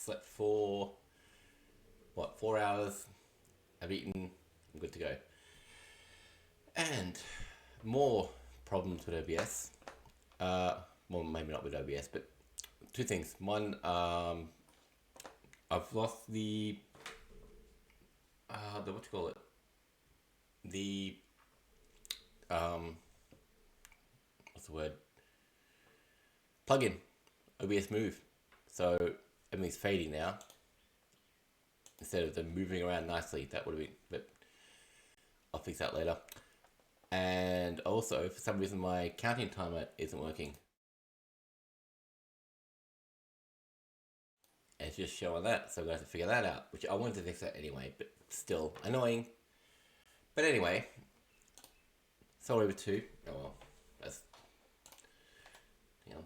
slept for, 4 hours. I've eaten, I'm good to go. And more problems with OBS. Well, maybe not with OBS, but two things. One, I've lost the what do you call it? The what's the word? Plugin, OBS Move. So everything's fading now. Instead of them moving around nicely, that would have been, but I'll fix that later. And also, for some reason, my counting timer isn't working. And it's just showing that, so I'm going to have to figure that out, which I wanted to fix that anyway, but still annoying. But anyway, Soul Reaver 2. Oh well, that's, hang on.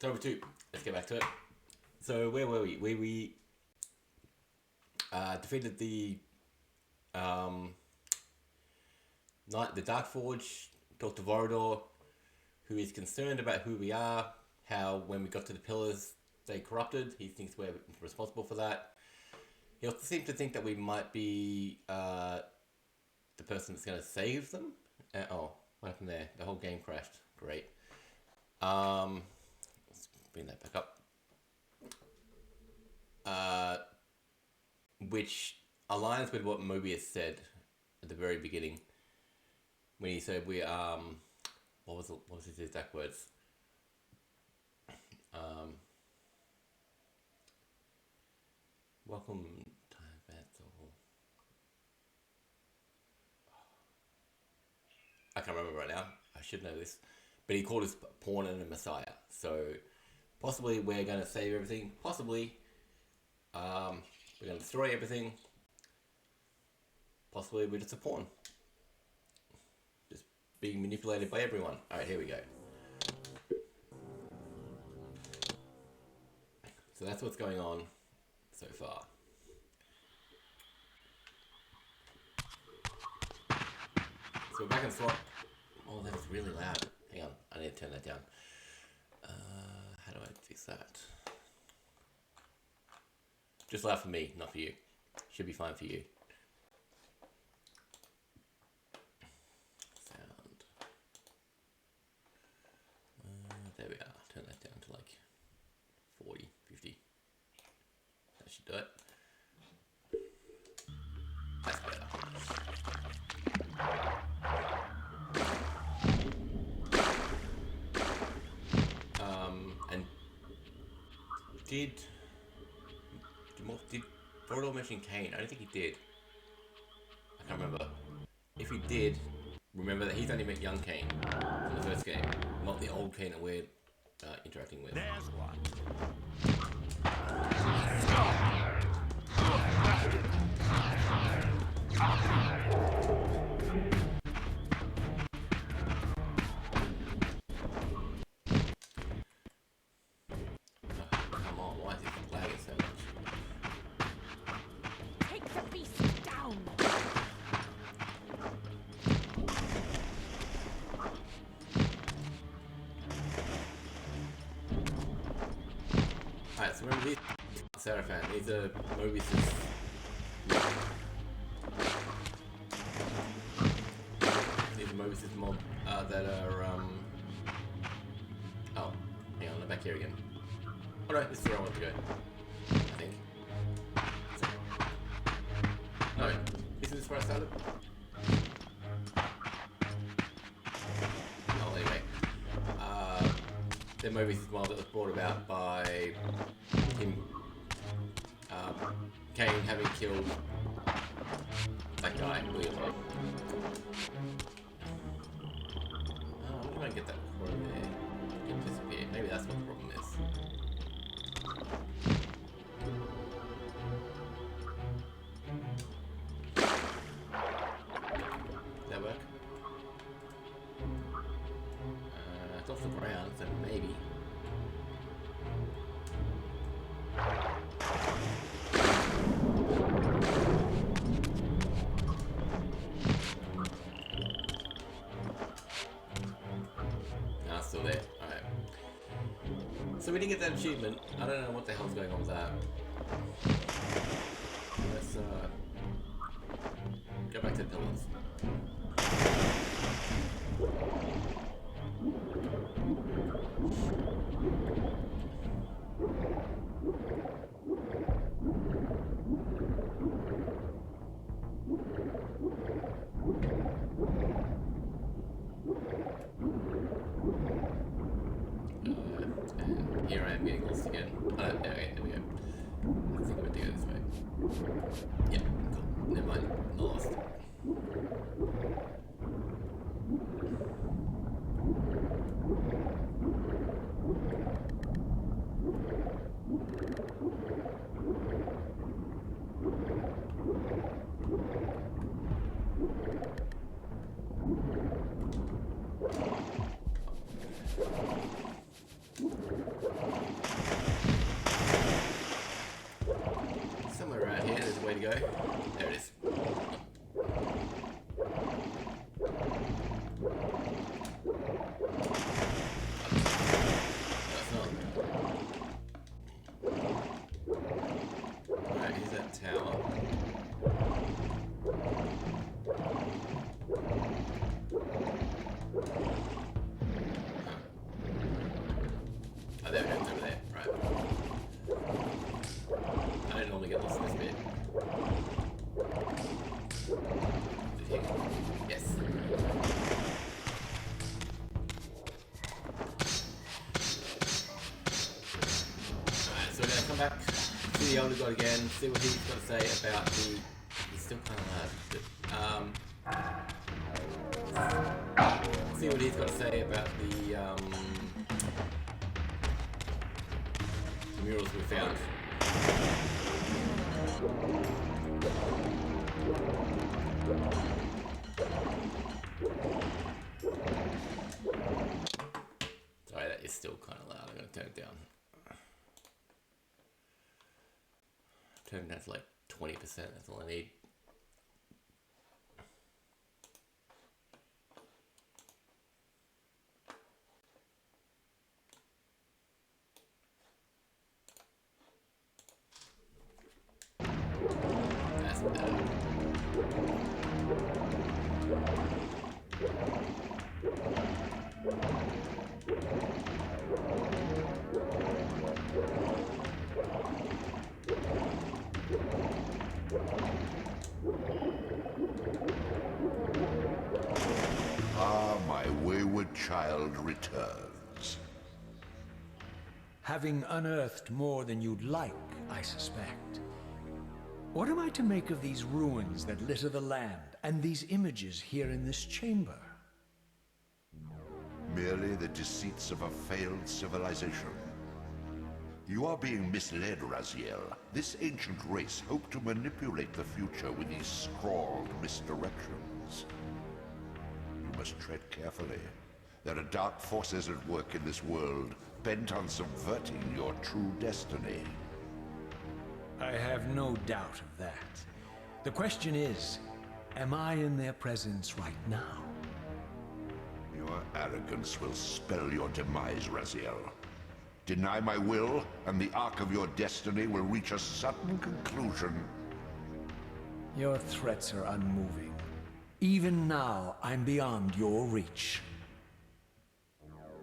Soul Reaver 2, let's get back to it. So where were we? We defeated the Knight, the Dark Forge, Dr. Vorador, who is concerned about who we are, how when we got to the pillars they corrupted. He thinks we're responsible for that. He also seems to think that we might be the person that's going to save them. Oh, what happened there? The whole game crashed. Great. Let's bring that back up. Which aligns with what Mobius said at the very beginning when he said we what was his exact words? Welcome time battle. I can't remember right now. I should know this, but he called us pawn and a messiah. So possibly we're going to save everything. Possibly we're going to destroy everything. Possibly we're just a pawn. Just being manipulated by everyone. Alright, here we go. So that's what's going on so far. So we're back in slot. Oh, that was really loud. Hang on, I need to turn that down. How do I fix that? Just loud for me, not for you. Should be fine for you. Sound. There we are. Turn that down to like 40, 50. That should do it. That's better. And did Vorador mention Kane? I don't think he did. I can't remember. If he did, remember that he's only met young Kane from the first game, not the old Kane that we're interacting with. There's one. Come on, why is it lagging so much? Take the beast down. Alright, so remember these Seraphan, these are Mobius's mob that are oh, hang on, I'm back here again. Oh no, this is where I want to go. I think. No, isn't this where I started? Oh, anyway. The Mobius's mob that was brought about by him, Kane having killed that guy, William. I'm trying to get that core there. It can disappear. Maybe that's what the problem is. Did that work? It's off the ground, so maybe. still there. Alright. So we didn't get that achievement. I don't know what the hell's going on with that. Let's go back to the pillars. And here I am getting lost again. Okay, there we go. I think we're going this way. Yeah, cool. Never mind. Not lost. Somewhere around here, there's a way to go. There it is. That's not. Alright, here's that tower. Oh, there we go, it's over there. Right. I don't normally get lost in this bit. Yes. Alright, so we're going to come back to the older god again, see what he's got to say about the... He's still kind of loud. See what he's got to say about the murals we found. Sorry, that is still kind of loud. I'm going to turn it down. Turn it down to like 20%. That's all I need. That's better. Ah, my wayward child returns. Having unearthed more than you'd like, I suspect. What am I to make of these ruins that litter the land, and these images here in this chamber? Merely the deceits of a failed civilization. You are being misled, Raziel. This ancient race hoped to manipulate the future with these scrawled misdirections. You must tread carefully. There are dark forces at work in this world, bent on subverting your true destiny. I have no doubt of that. The question is, am I in their presence right now? Your arrogance will spell your demise, Raziel. Deny my will, and the arc of your destiny will reach a sudden conclusion. Your threats are unmoving. Even now, I'm beyond your reach.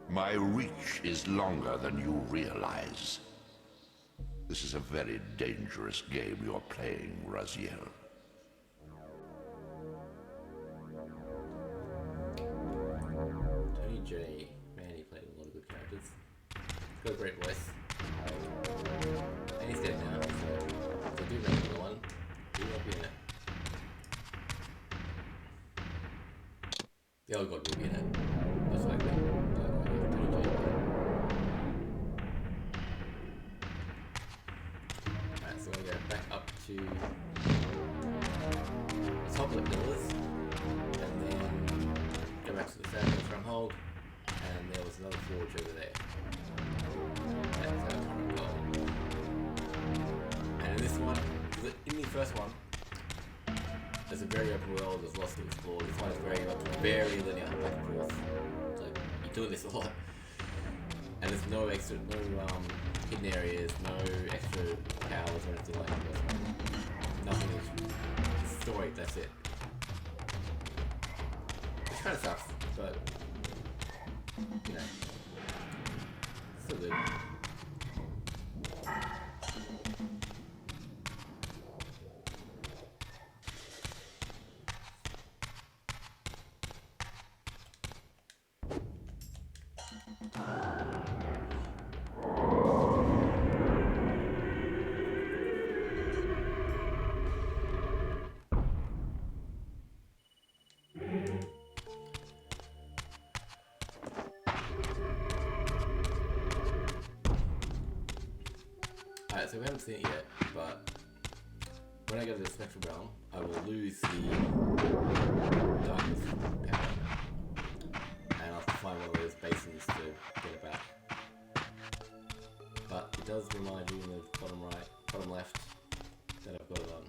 My reach is longer than you realize. This is a very dangerous game you're playing, Raziel. Tony J. Man, he played a lot of good characters. He's got a great voice. And he's dead now, so if they do make another one, he won't be in it. The old god will be in it. Most likely. Tony J. Alright, so we're going to go back up to the top of the pillars, and then go back to the south stronghold, and there was another forge over there. That's our current goal. And in this one, in the first one, there's a very open world, there's lots to explore. This one is very linear, back and forth. So you're doing this a lot. And there's no extra, no hidden areas, no extra powers or anything like that. Nothing is story. That's it. Which kind of sucks, but you know, still good. Alright, so we haven't seen it yet, but when I go to the Spectral Realm, I will lose the darkness power, and I'll have to find one of those basins to get it back. But it does remind you in the bottom right, bottom left, that I've got it on.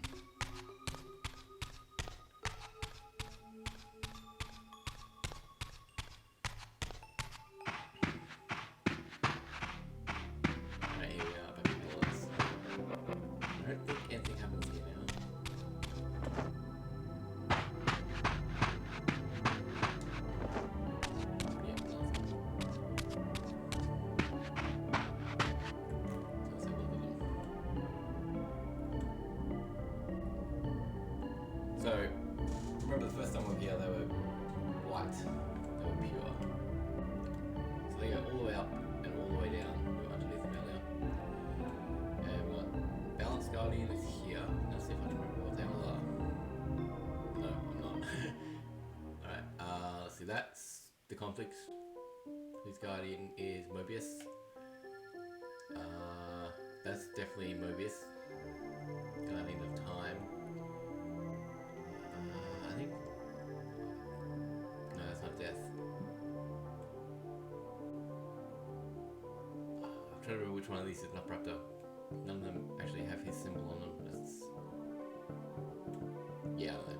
So, remember the first time we were here, they were white, they were pure. So they go all the way up and all the way down. We were underneath them earlier. And we got Balance Guardian is here. Let's see if I can remember what they all are. No, I'm not. Alright, let's see, that's the conflict. Whose Guardian is Mobius. That's definitely Mobius. Guardian of Time. I think... No, that's not Death. I'm trying to remember which one of these is Nutcracker. None of them actually have his symbol on them. It's... Yeah, I don't know.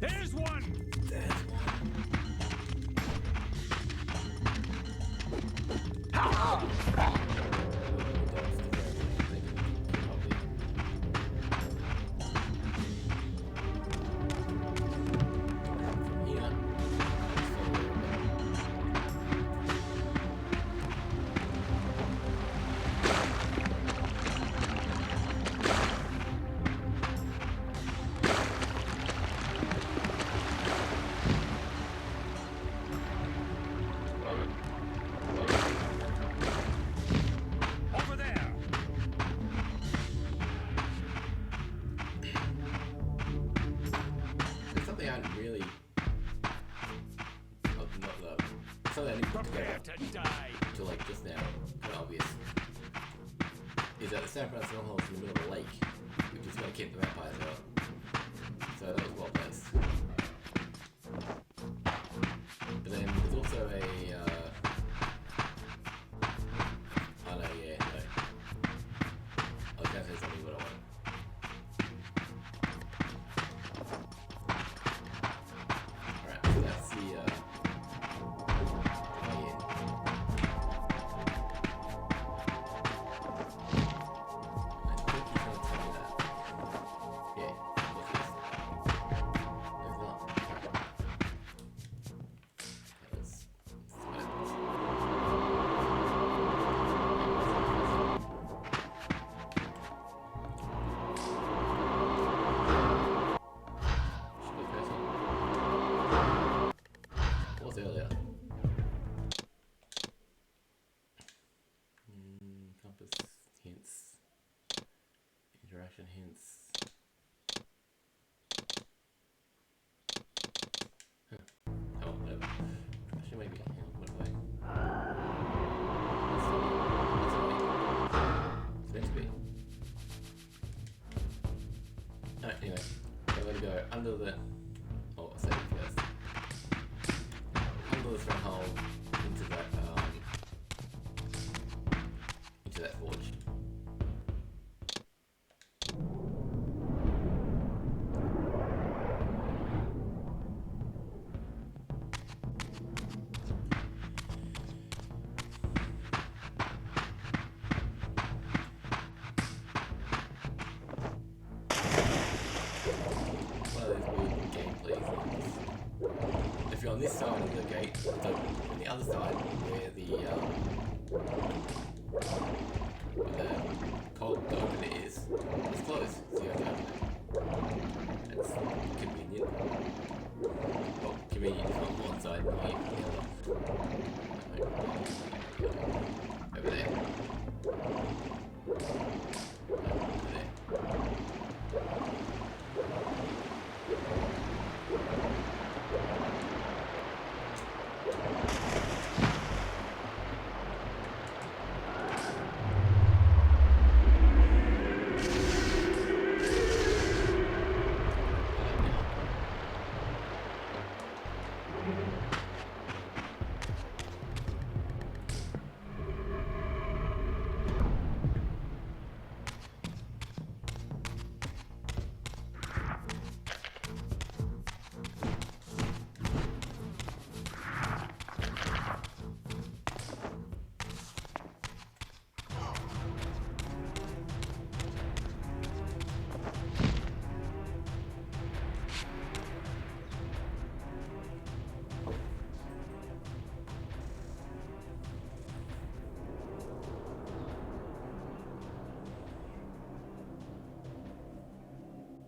There's one! There's one. Something I need to put together to like just now, kind of obvious, is that the San Francisco Hall is in the middle of a lake, which is going to keep the vampires out. So that was well placed. But then there's also a, oh no, yeah, no. I was going to say something, but I won't. Alright, so that's the, earlier. Compass hints. Interaction hints. Huh. Oh, whatever. Actually, maybe. Hang on, what do it's meant to be. Alright, anyway. So I'm going to go under the... Oh, I'll save it first. Under the stronghold into the the gate. So on the other side, where the cold opener is, it's closed. So you have to open it. That's convenient. Well, convenient is on one side, not on the other. Over there. Over there.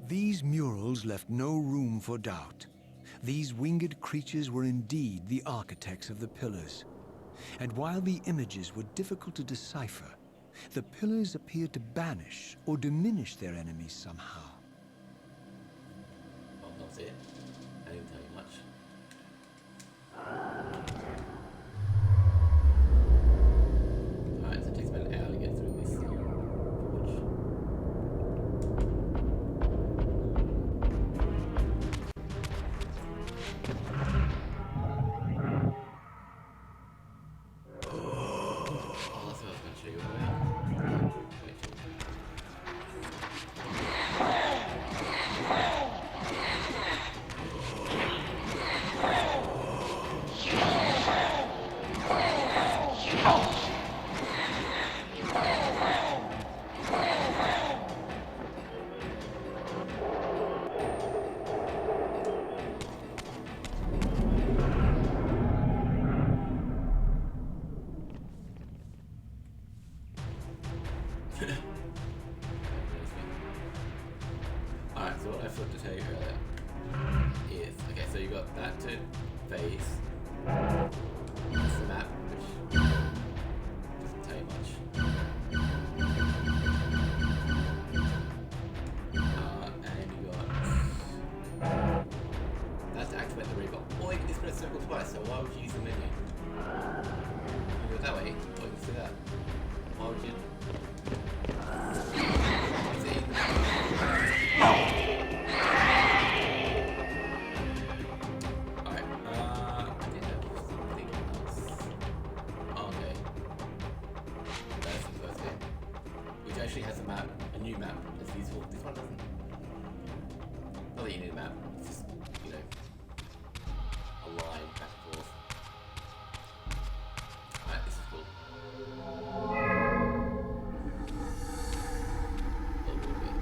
These murals left no room for doubt. These winged creatures were indeed the architects of the pillars. And while the images were difficult to decipher, the pillars appeared to banish or diminish their enemies somehow. Well, that's it. I didn't tell you much. Alright, so it takes about an hour to get through this forge. Oh, that's what I was going to show you. Wait. Alright, so what I forgot to tell you earlier is, okay, so you got that to phase. That's the map, which doesn't tell you much. And you got that's to activate the Reaver. Or you can just press circle twice, so why would you use the menu? You go that way, or you can do that. Why would you? Alright, I did have something else. Okay. That's the first bit. Which actually has a map, a new map that's useful. This one doesn't. Not that you need a map, it's just, you know, a line back and forth. Alright, this is cool. A little bit.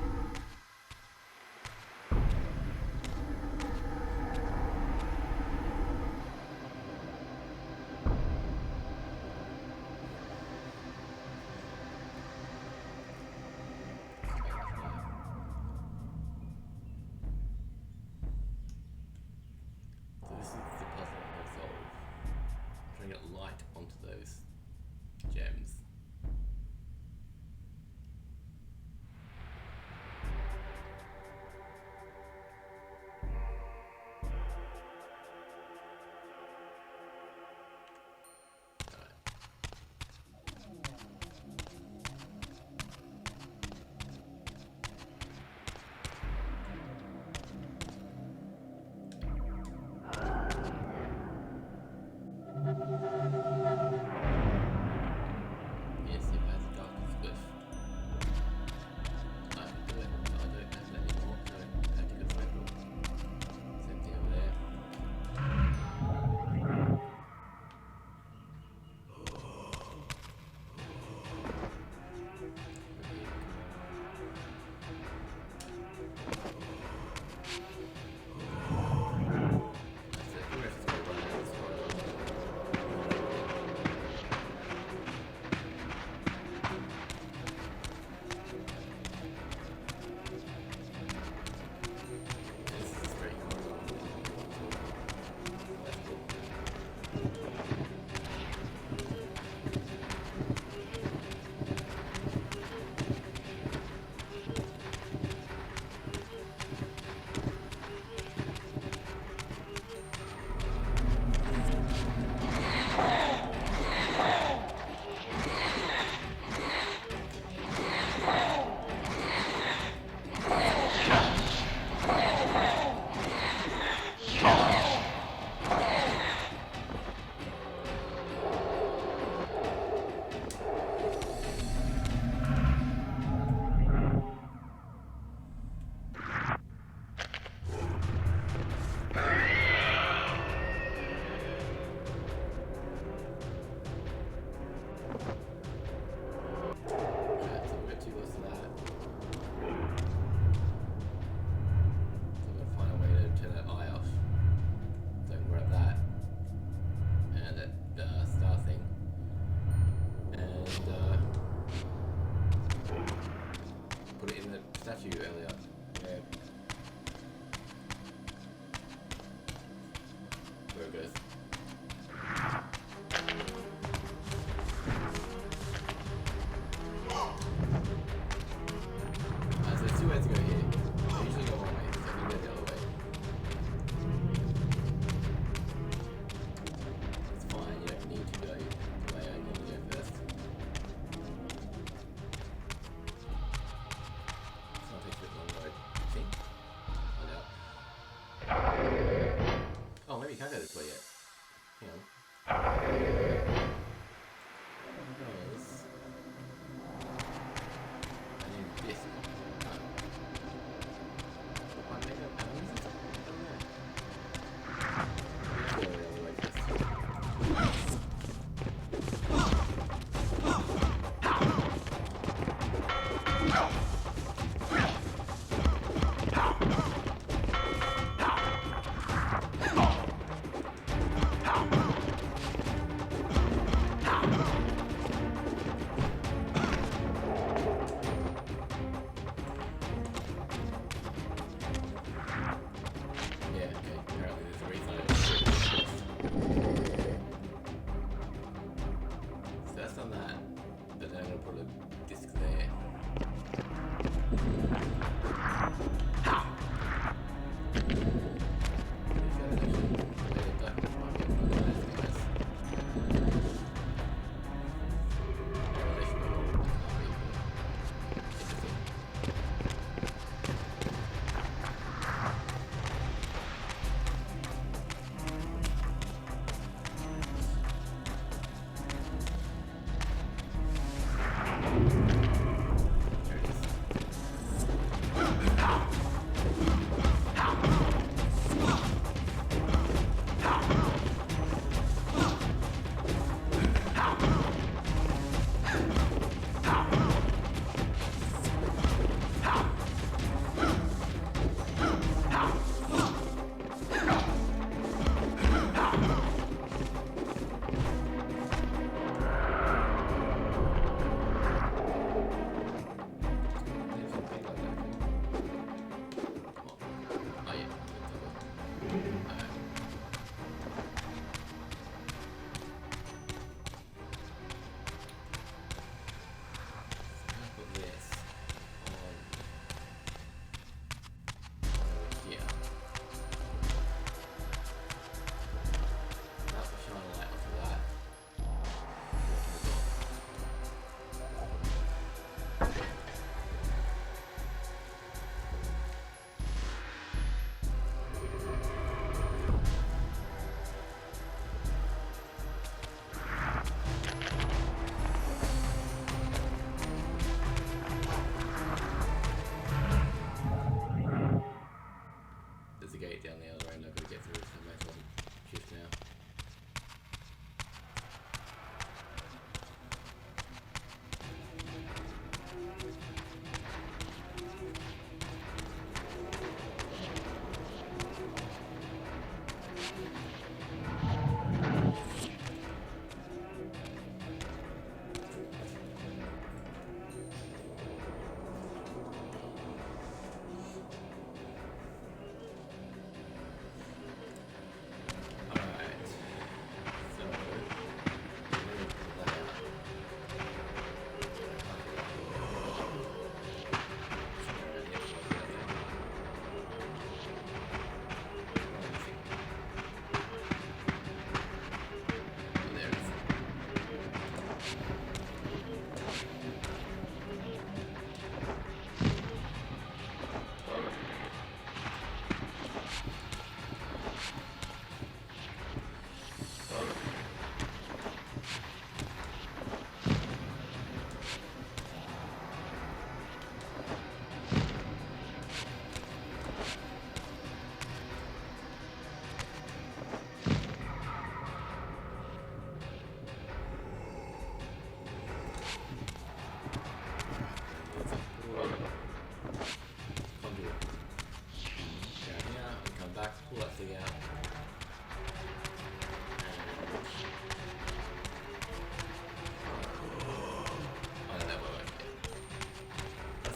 So this is the puzzle I solve. I'm trying to get light onto those gems. around that star thing. And put it in the statue earlier. Yeah. Where it goes. So there's two ways to go here. I usually go one way, so I can go the other way. It's fine, you don't need to go the way I normally go first. It's gonna take a bit longer, I think. Find out. Oh, maybe you can't go this way yet. Hang on. Because I need this.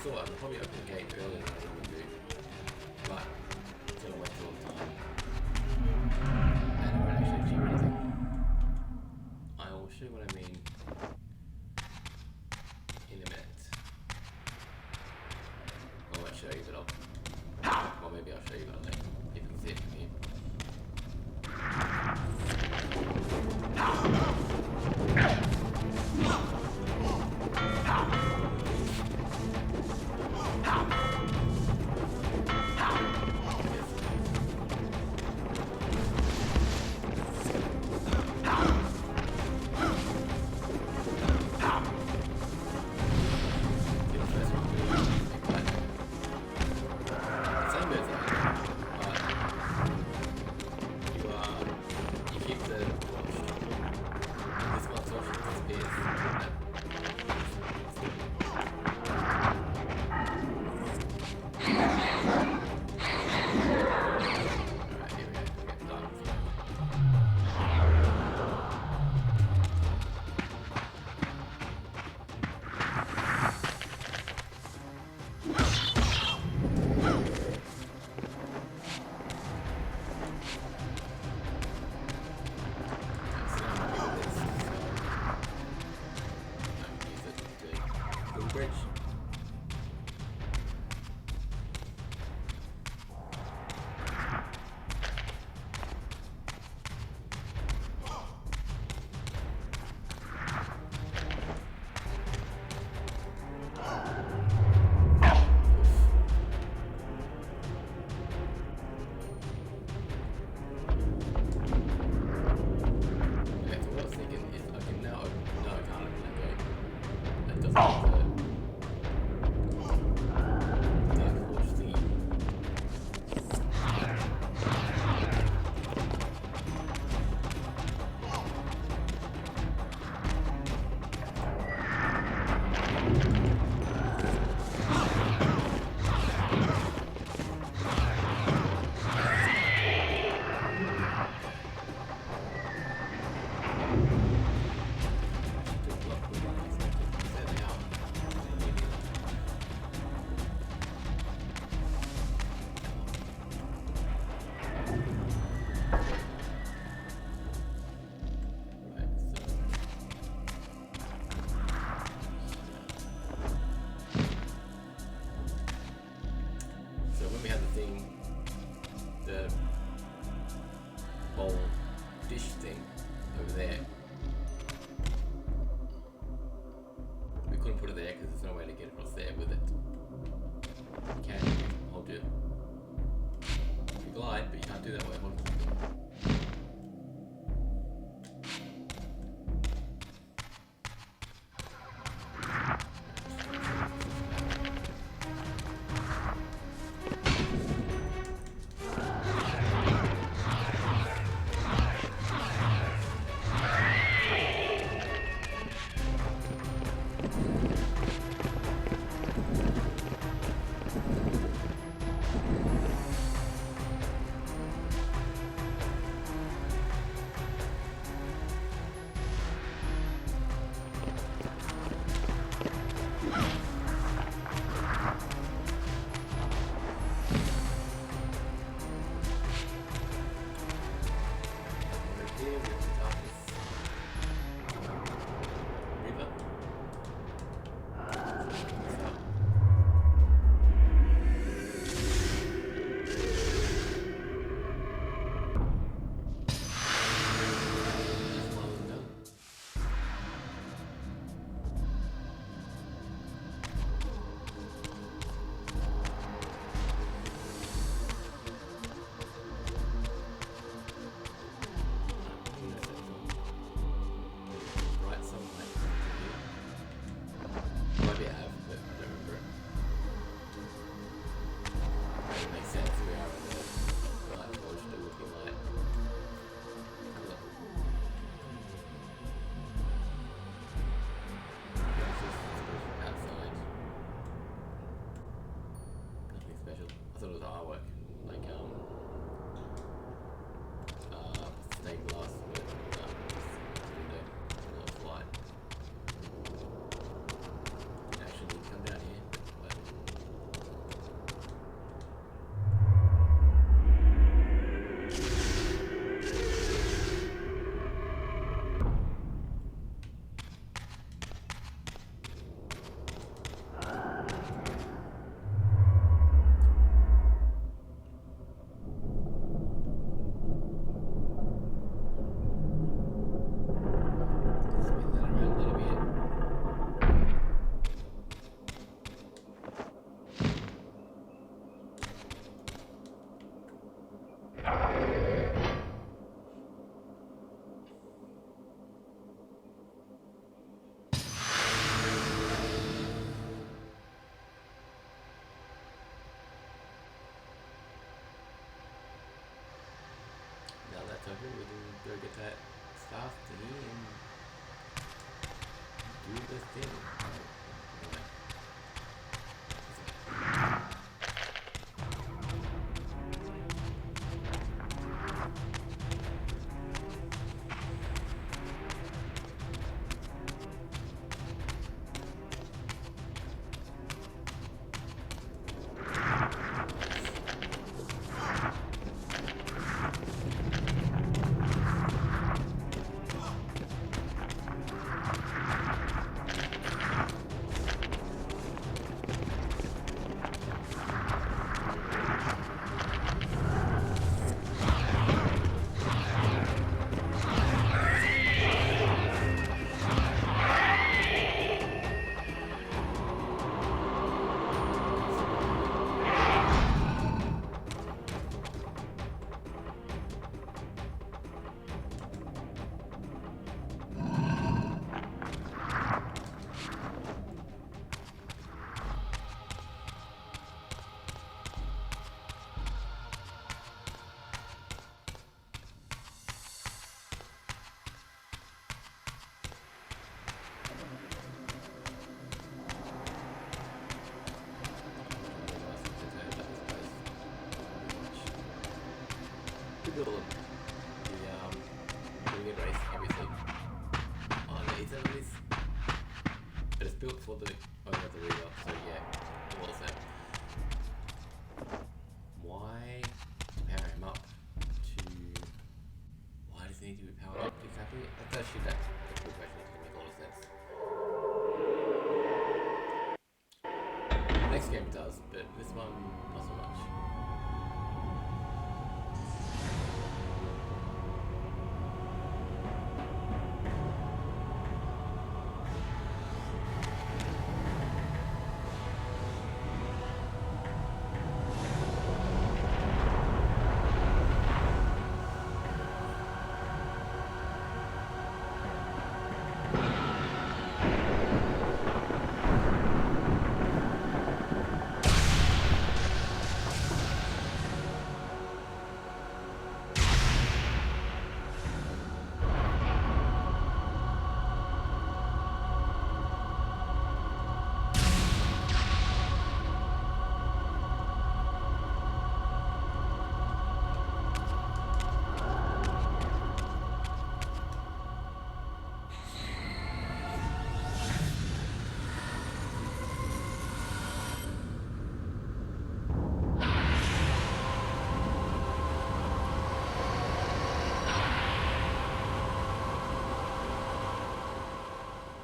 thought I'd probably open the gate earlier than I normally do, but until I went through all the time, and I won't actually achieve anything. I will show you what I mean in a minute. I won't show you, but well, maybe I'll show you, but I'll let you can see it from here. Bridge. get that staff thingy and do the thing. Anyway. Build the erase everything on these enemies, but it's built for the owner of the Reaver, so yeah, it was that. Why power him up to? Why does he need to be powered up exactly? That's actually that's a good question. That doesn't make a lot of sense. Next game does, but this one not so much.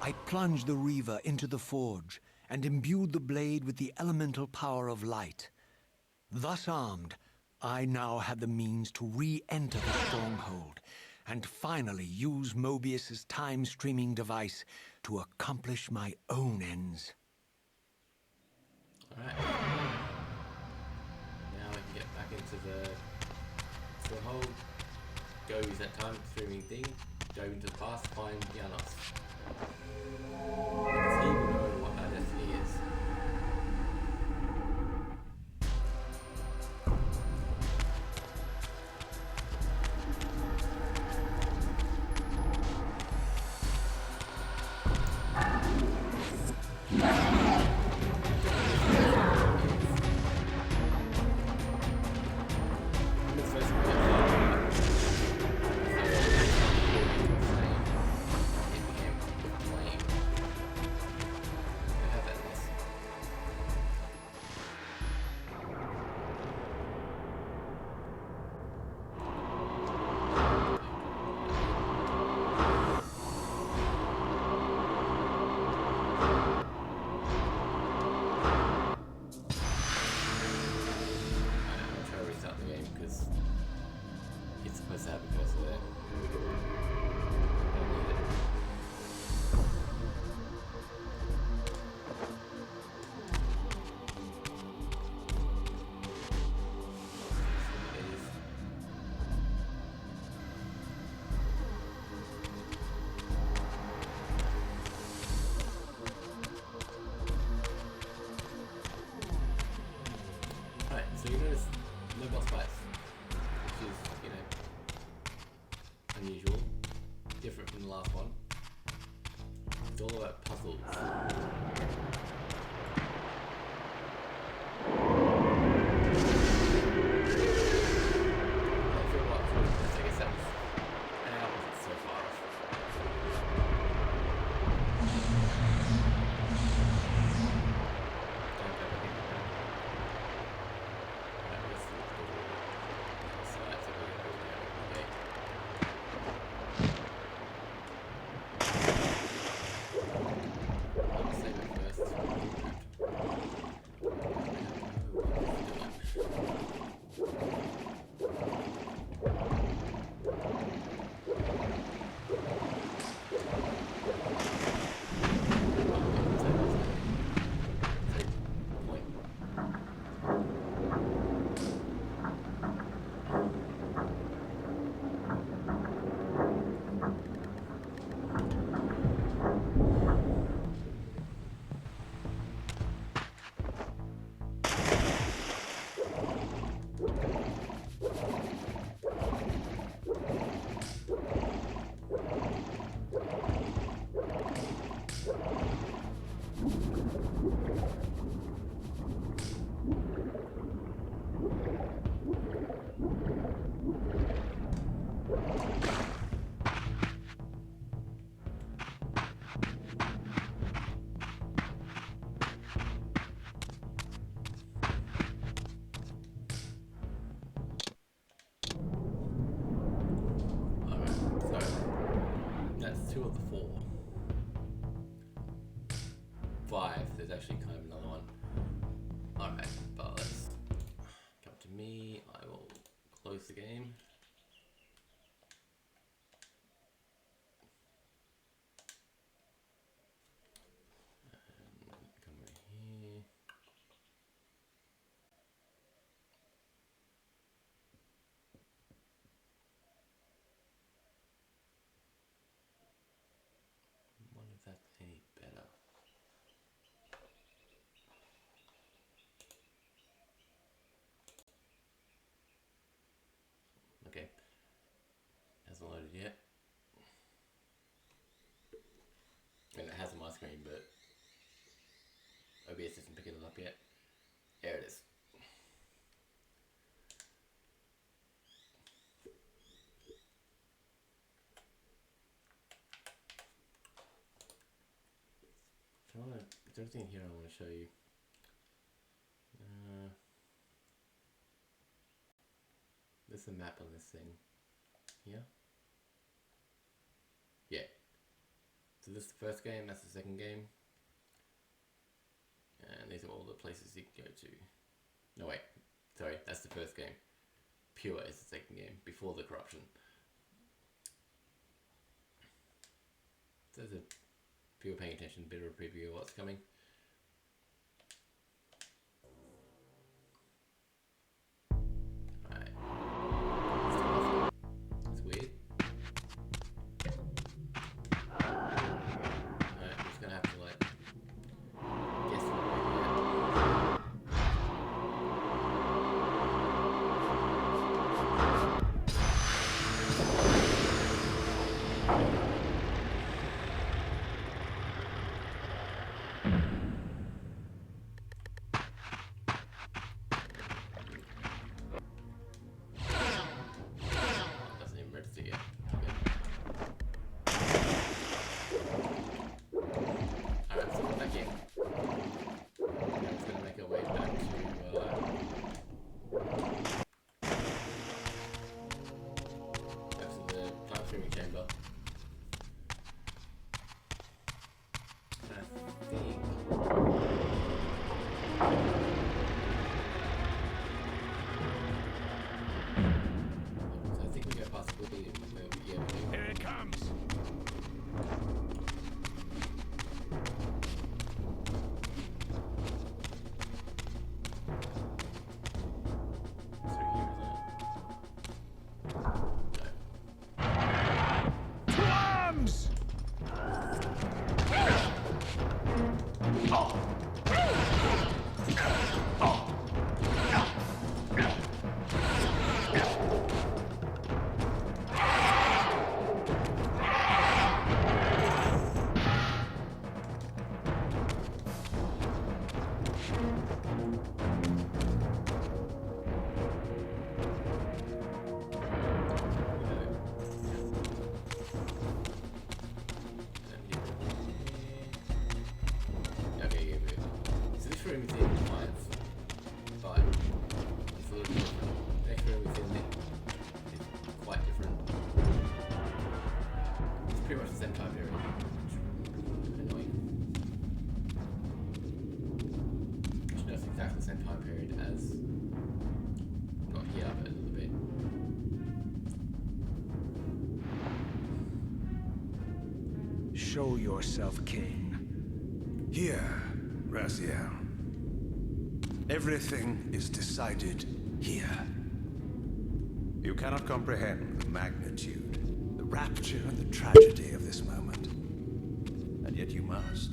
I plunged the Reaver into the forge and imbued the blade with the elemental power of light. Thus armed, I now had the means to re-enter the stronghold and finally use Mobius's time-streaming device to accomplish my own ends. Alright. Now we can get back into the whole go use that time streaming thing, go into the past, find Janos. Because he will know what our destiny is. last one. It's all about puzzles. Two of the four. Five. There's actually kind of another one. Alright, but let's come to me. I will close the game. And come right here. I wonder if that's any better. Okay, hasn't loaded yet. And it has on my screen, but OBS isn't picking it up yet. There it is. Is there anything here I want to show you? There's a map on this thing. Here? Yeah. So this is the first game, that's the second game. And these are all the places you can go to. No wait, sorry, that's the first game. Pure is the second game, before the corruption. So there's a people paying attention, a bit of a preview of what's coming. Alright. That's weird. Alright, I'm just gonna have to like guess what we're doesn't even register yet. Alright, so we're back in. Now it's gonna make our way back to the time streaming chamber. And I think so I think we go past the building where we Here it comes. through here, isn't it? No. Drums! pretty much the same time period. Annoying. Actually, that's exactly the same time period as, not here, but a little bit. Show yourself, King. Here, Raziel. Everything is decided here. You cannot comprehend the magnitude, the rapture and the tragedy of this moment. And yet you must,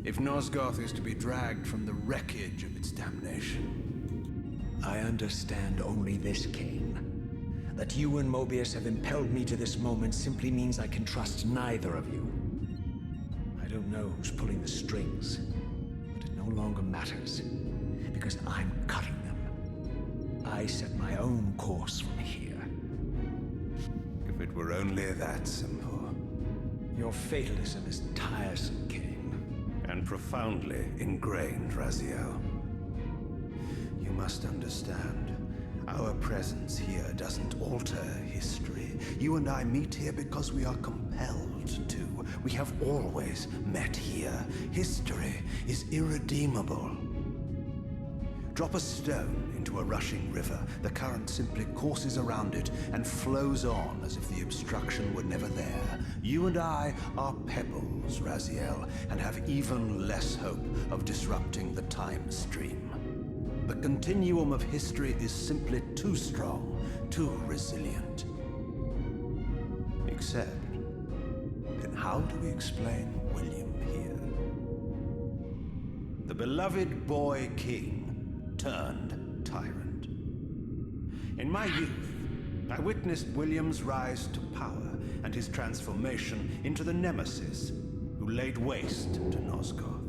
if Nosgoth is to be dragged from the wreckage of its damnation. I understand only this, King. That you and Mobius have impelled me to this moment simply means I can trust neither of you. I don't know who's pulling the strings, but it no longer matters, because I'm cutting them. I set my own course from here. If it were only that simple. Your fatalism is tiresome, King. And profoundly ingrained, Raziel. You must understand, our presence here doesn't alter history. You and I meet here because we are compelled to. We have always met here. History is irredeemable. Drop a stone into a rushing river, the current simply courses around it and flows on as if the obstruction were never there. You and I are pebbles, Raziel, and have even less hope of disrupting the time stream. The continuum of history is simply too strong, too resilient. Except, then how do we explain William here? The beloved boy king turned tyrant. In my youth, I witnessed William's rise to power and his transformation into the nemesis who laid waste to Nosgoth.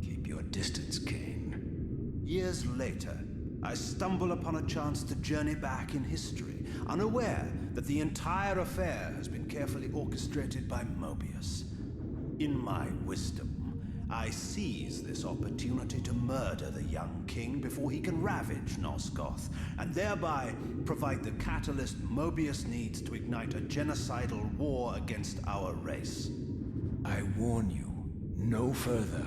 Keep your distance, King. Years later, I stumble upon a chance to journey back in history, unaware that the entire affair has been carefully orchestrated by Mobius. In my wisdom, I seize this opportunity to murder the young king before he can ravage Nosgoth, and thereby provide the catalyst Mobius needs to ignite a genocidal war against our race. I warn you, no further.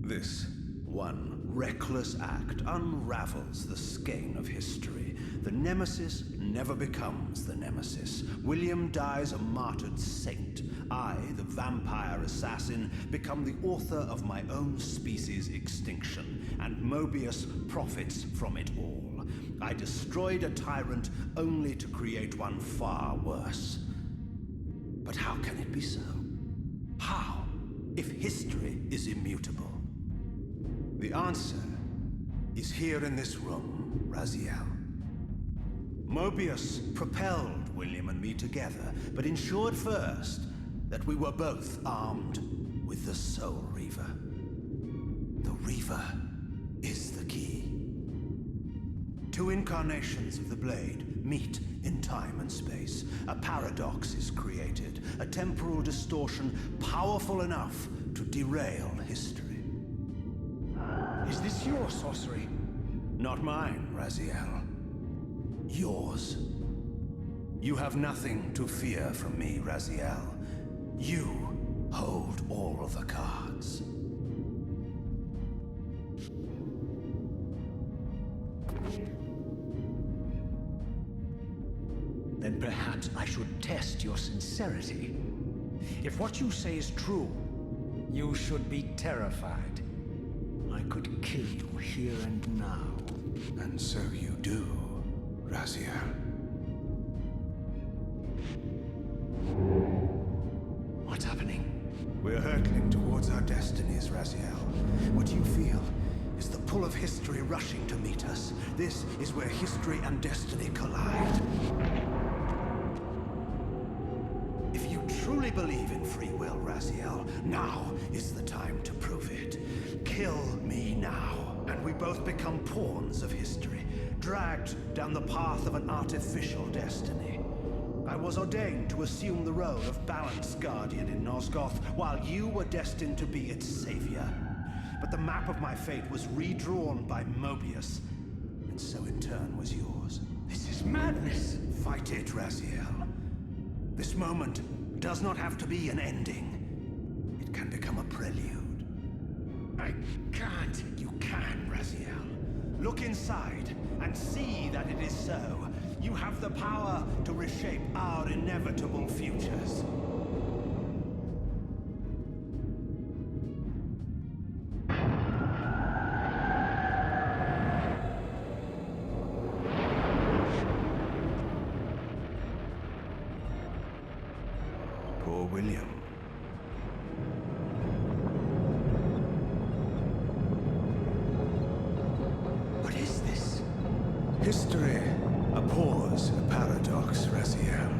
This one reckless act unravels the skein of history. The nemesis never becomes the nemesis. William dies a martyred saint. I, the vampire assassin, become the author of my own species' extinction, and Mobius profits from it all. I destroyed a tyrant only to create one far worse. But how can it be so? How, if history is immutable? The answer is here in this room, Raziel. Mobius propelled William and me together, but ensured first that we were both armed with the Soul Reaver. The Reaver is the key. Two incarnations of the blade meet in time and space. A paradox is created, a temporal distortion powerful enough to derail history. Is this your sorcery? Not mine, Raziel. Yours. You have nothing to fear from me, Raziel. You hold all of the cards. Then perhaps I should test your sincerity. If what you say is true, you should be terrified. I could kill you here and now. And so you do, Raziel. What's happening? We're hurtling towards our destinies, Raziel. What you feel is the pull of history rushing to meet us. This is where history and destiny collide. If you truly believe in free will, Raziel, now is the time to prove it. Kill me now, and we both become pawns of history, dragged down the path of an artificial destiny. I was ordained to assume the role of balanced guardian in Nosgoth, while you were destined to be its savior. But the map of my fate was redrawn by Mobius, and so in turn was yours. This is madness. Fight it, Raziel. This moment does not have to be an ending. It can become a prelude. I can't. You can, Raziel. Look inside and see that it is so. You have the power to reshape our inevitable futures. Poor William. What is this? History. A pause, a paradox, Raziel.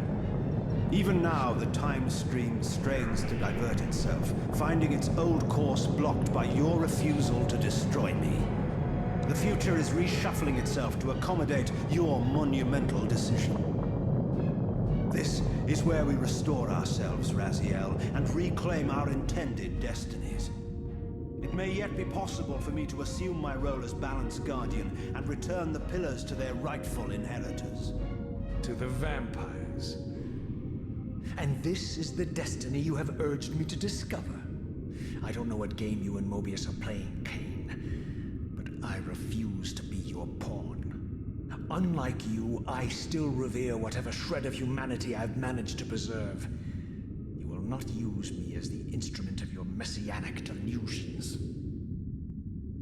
Even now, the time stream strains to divert itself, finding its old course blocked by your refusal to destroy me. The future is reshuffling itself to accommodate your monumental decision. This is where we restore ourselves, Raziel, and reclaim our intended destinies. It may yet be possible for me to assume my role as Balance Guardian and return the pillars to their rightful inheritors. To the vampires. And this is the destiny you have urged me to discover. I don't know what game you and Mobius are playing, Kane, but I refuse to be your pawn. Unlike you, I still revere whatever shred of humanity I've managed to preserve. You will not use me as the instrument of your messianic delusions.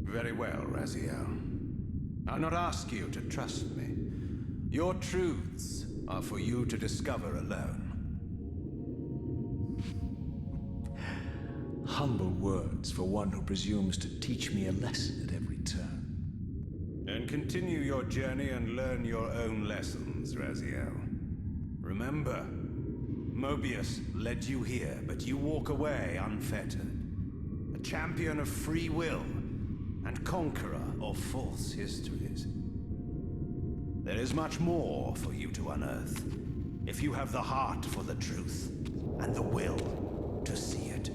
Very well, Raziel. I'll not ask you to trust me. Your truths are for you to discover alone. Humble words for one who presumes to teach me a lesson at every turn. Then continue your journey and learn your own lessons, Raziel. Remember, Mobius led you here, but you walk away unfettered. A champion of free will and conqueror of false histories. There is much more for you to unearth, if you have the heart for the truth and the will to see it.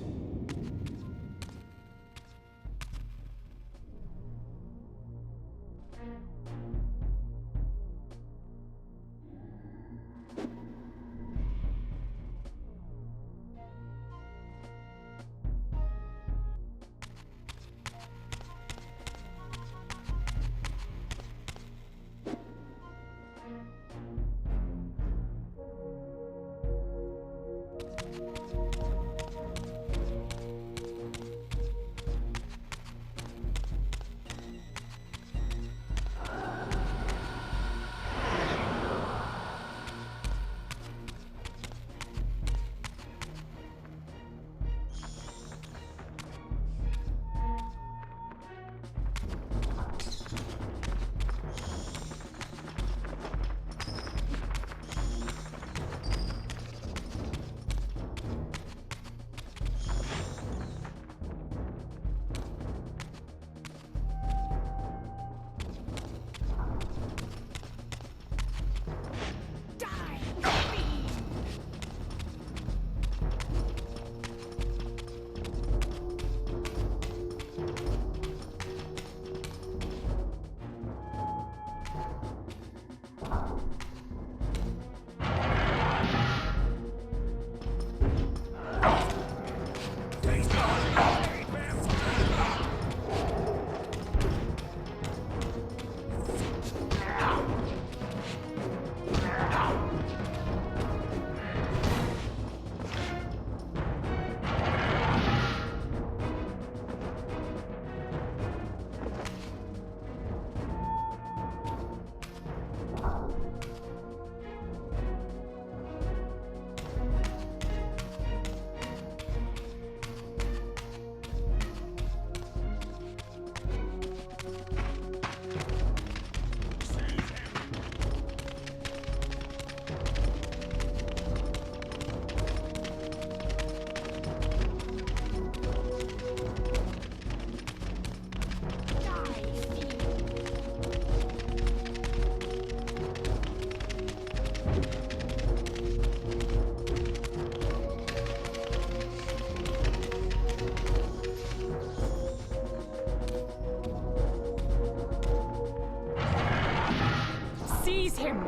Seize him!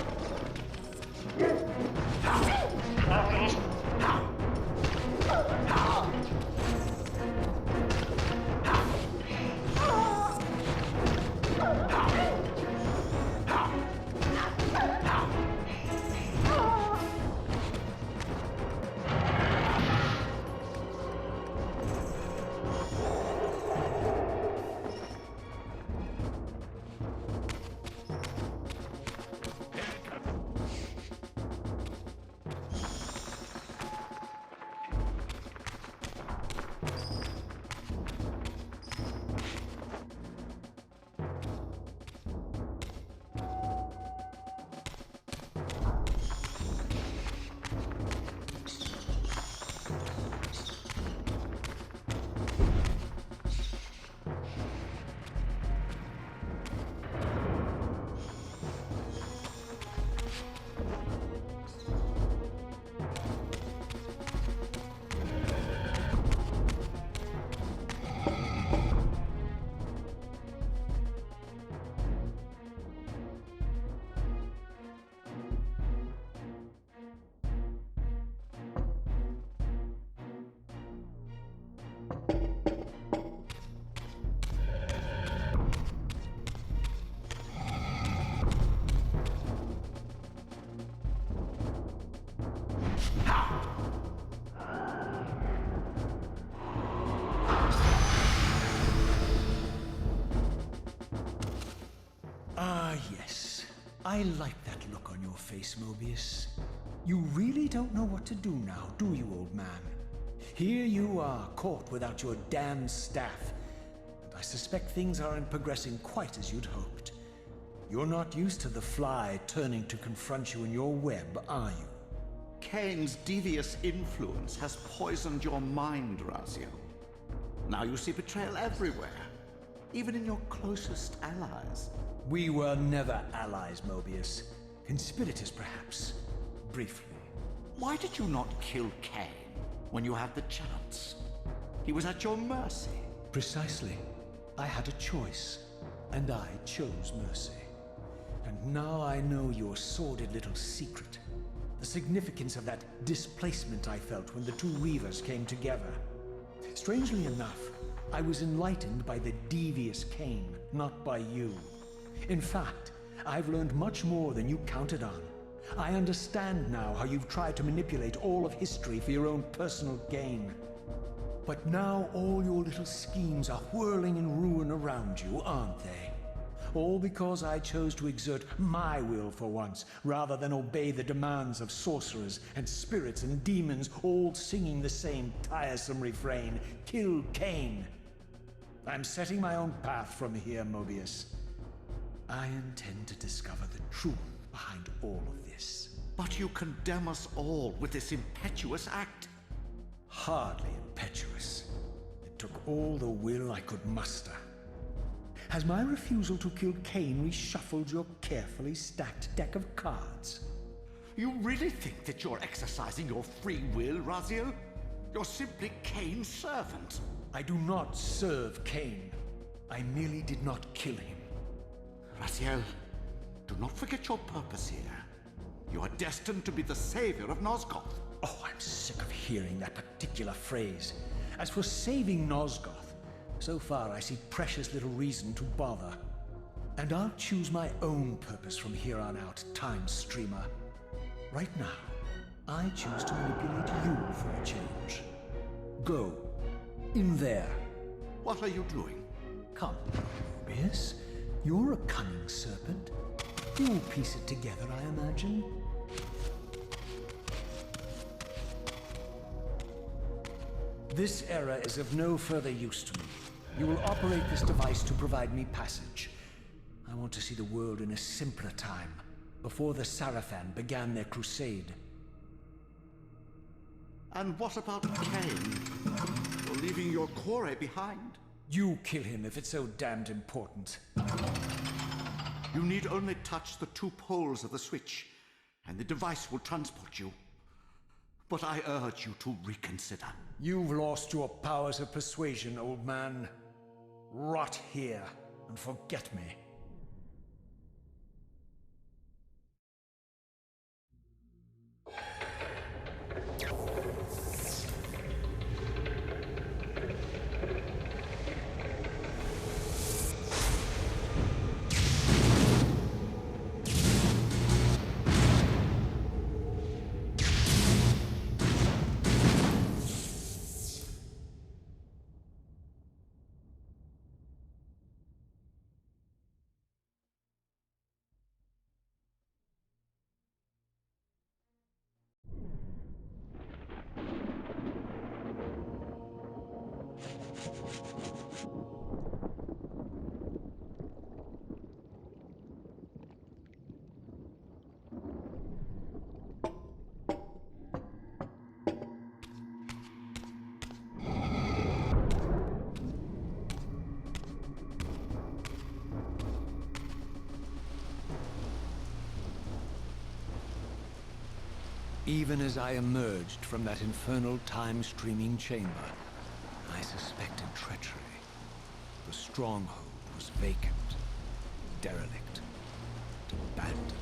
I like that look on your face, Mobius. You really don't know what to do now, do you, old man? Here you are, caught without your damned staff. And I suspect things aren't progressing quite as you'd hoped. You're not used to the fly turning to confront you in your web, are you? Kane's devious influence has poisoned your mind, Raziel. Now you see betrayal everywhere, even in your closest allies. We were never allies, Mobius. Conspirators, perhaps. Briefly. Why did you not kill Kane when you had the chance? He was at your mercy. Precisely. I had a choice, and I chose mercy. And now I know your sordid little secret. The significance of that displacement I felt when the two Reavers came together. Strangely enough, I was enlightened by the devious Kane, not by you. In fact, I've learned much more than you counted on. I understand now how you've tried to manipulate all of history for your own personal gain. But now all your little schemes are whirling in ruin around you, aren't they? All because I chose to exert my will for once, rather than obey the demands of sorcerers and spirits and demons, all singing the same tiresome refrain, "Kill Kane." I'm setting my own path from here, Mobius. I intend to discover the truth behind all of this. But you condemn us all with this impetuous act. Hardly impetuous. It took all the will I could muster. Has my refusal to kill Kane reshuffled your carefully stacked deck of cards? You really think that you're exercising your free will, Raziel? You're simply Kane's servant. I do not serve Kane. I merely did not kill him. Raziel, do not forget your purpose here. You are destined to be the savior of Nosgoth. Oh, I'm sick of hearing that particular phrase. As for saving Nosgoth, so far I see precious little reason to bother. And I'll choose my own purpose from here on out, Time Streamer. Right now, I choose to manipulate you for a change. Go. In there. What are you doing? Come, Mobius. You're a cunning serpent. You'll piece it together, I imagine. This era is of no further use to me. You will operate this device to provide me passage. I want to see the world in a simpler time, before the Sarafan began their crusade. And what about Kane? You're leaving your core behind. You kill him if it's so damned important. You need only touch the two poles of the switch, and the device will transport you. But I urge you to reconsider. You've lost your powers of persuasion, old man. Rot here and forget me. Even as I emerged from that infernal time-streaming chamber, I suspected treachery. The stronghold was vacant, derelict, abandoned.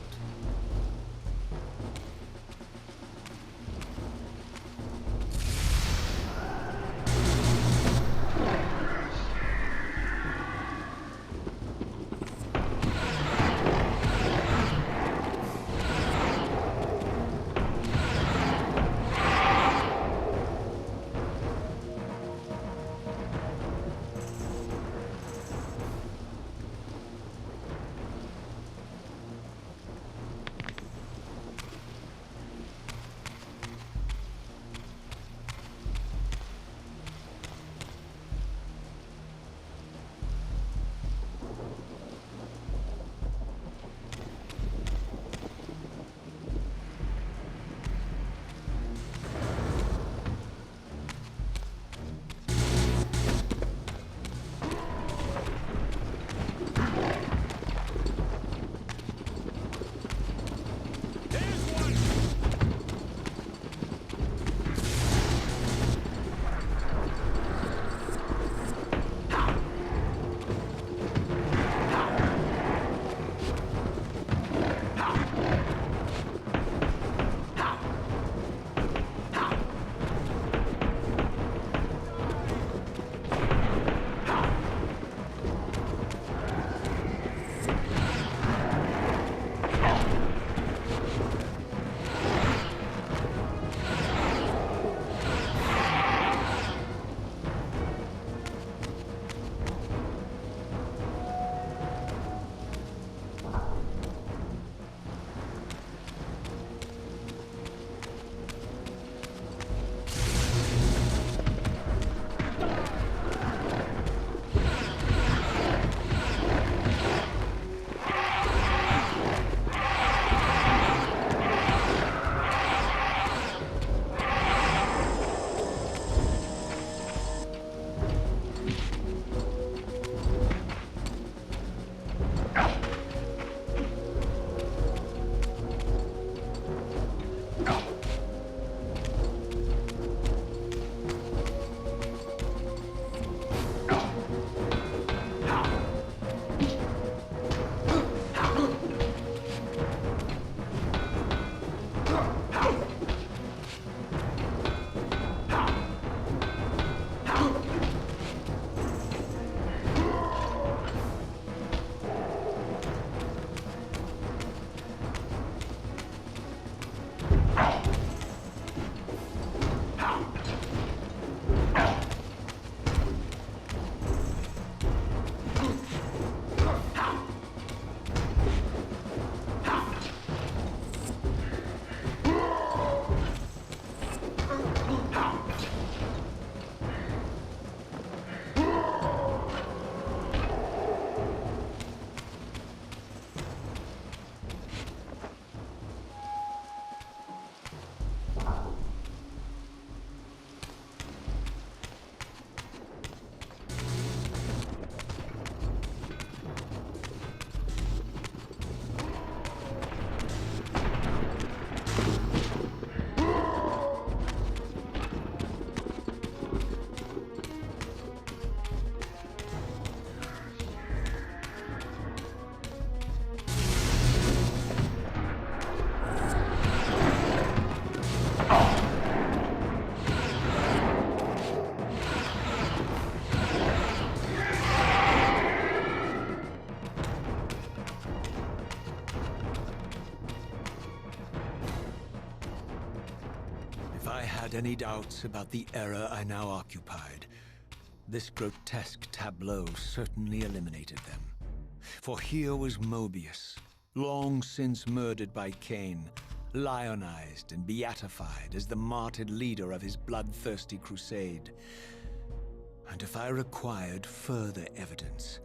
had any doubts about the era I now occupied, this grotesque tableau certainly eliminated them. For here was Mobius, long since murdered by Cain, lionized and beatified as the martyred leader of his bloodthirsty crusade. And if I required further evidence,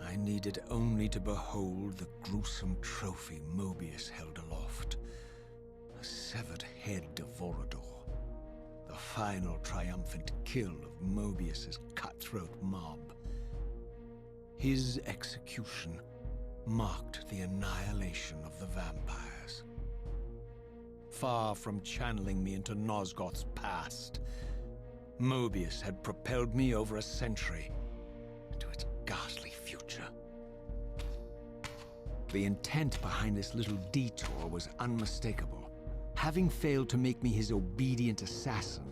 I needed only to behold the gruesome trophy Mobius held aloft. The severed head of Vorador. The final triumphant kill of Mobius's cutthroat mob. His execution marked the annihilation of the vampires. Far from channeling me into Nosgoth's past, Mobius had propelled me over a century into its ghastly future. The intent behind this little detour was unmistakable. Having failed to make me his obedient assassin,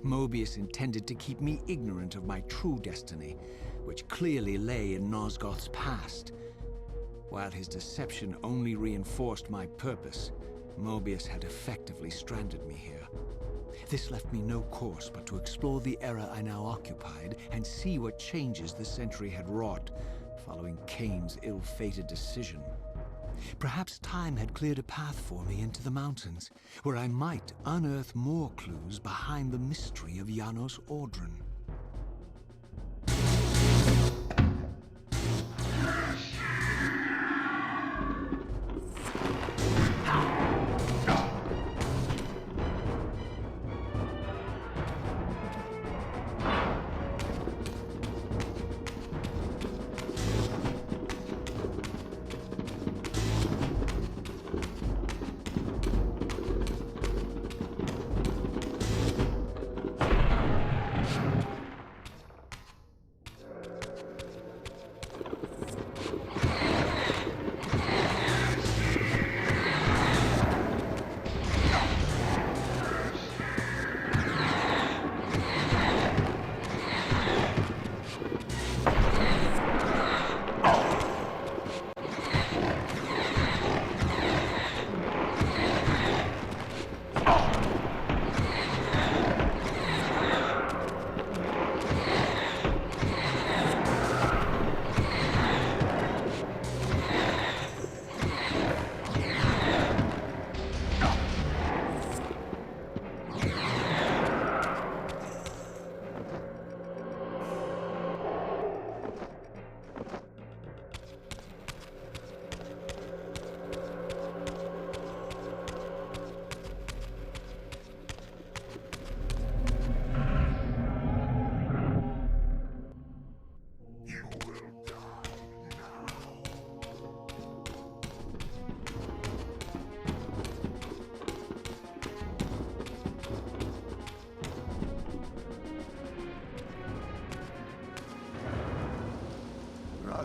Mobius intended to keep me ignorant of my true destiny, which clearly lay in Nosgoth's past. While his deception only reinforced my purpose, Mobius had effectively stranded me here. This left me no course but to explore the era I now occupied and see what changes the century had wrought following Cain's ill-fated decision. Perhaps time had cleared a path for me into the mountains, where I might unearth more clues behind the mystery of Janos Audron.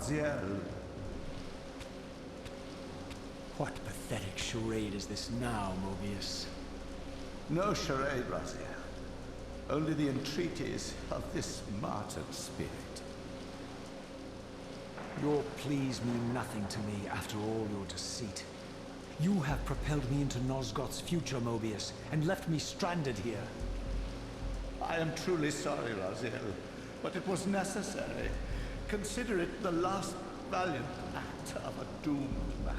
Raziel. What pathetic charade is this now, Mobius? No charade, Raziel. Only the entreaties of this martyred spirit. Your pleas mean nothing to me after all your deceit. You have propelled me into Nosgoth's future, Mobius, and left me stranded here. I am truly sorry, Raziel, but it was necessary. Consider it the last valiant act of a doomed man.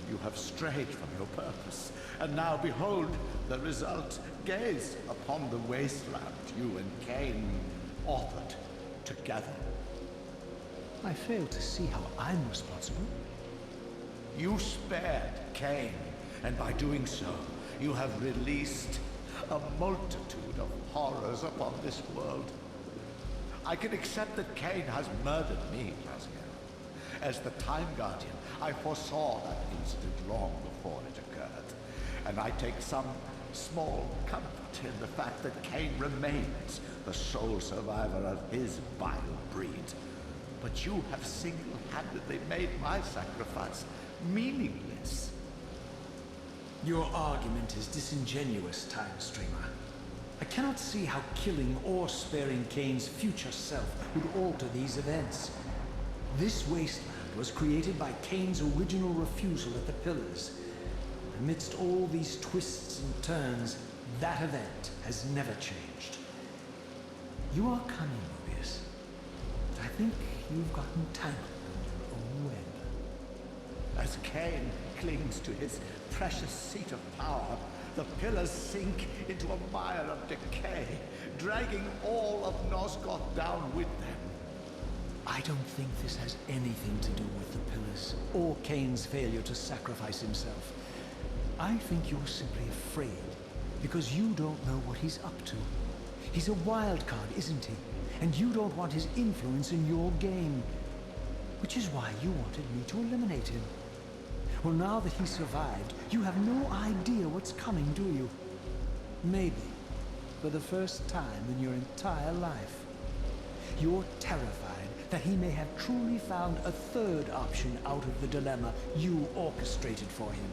You have strayed from your purpose, and now behold the result. Gaze upon the wasteland you and Cain authored together. I fail to see how I'm responsible. You spared Cain, and by doing so, you have released a multitude of horrors upon this world. I can accept that Cain has murdered me, Raziel. As the Time Guardian, I foresaw that incident long before it occurred, and I take some small comfort in the fact that Cain remains the sole survivor of his vile breed. But you have single-handedly made my sacrifice meaningless. Your argument is disingenuous, Time Streamer. I cannot see how killing or sparing Cain's future self would alter these events. This wasteland was created by Cain's original refusal at the Pillars. Amidst all these twists and turns, That event has never changed. You are cunning, Mobius. But I think you've gotten tangled in your own web. As Cain clings to his precious seat of power, the pillars sink into a mire of decay, dragging all of Nosgoth down with them. I don't think this has anything to do with the pillars, or Cain's failure to sacrifice himself. I think you're simply afraid, because you don't know what he's up to. He's a wild card, isn't he? And you don't want his influence in your game. Which is why you wanted me to eliminate him. Well, now that he survived, you have no idea what's coming, do you? Maybe, for the first time in your entire life, you're terrified that he may have truly found a third option out of the dilemma you orchestrated for him.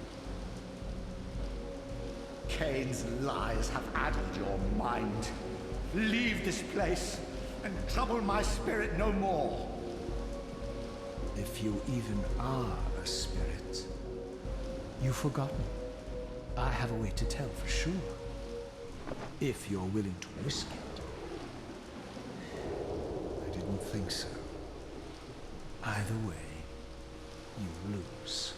Cain's lies have addled your mind. Leave this place and trouble my spirit no more. If you even are a spirit. You've forgotten. I have a way to tell for sure. If you're willing to risk it. I didn't think so. Either way, you lose.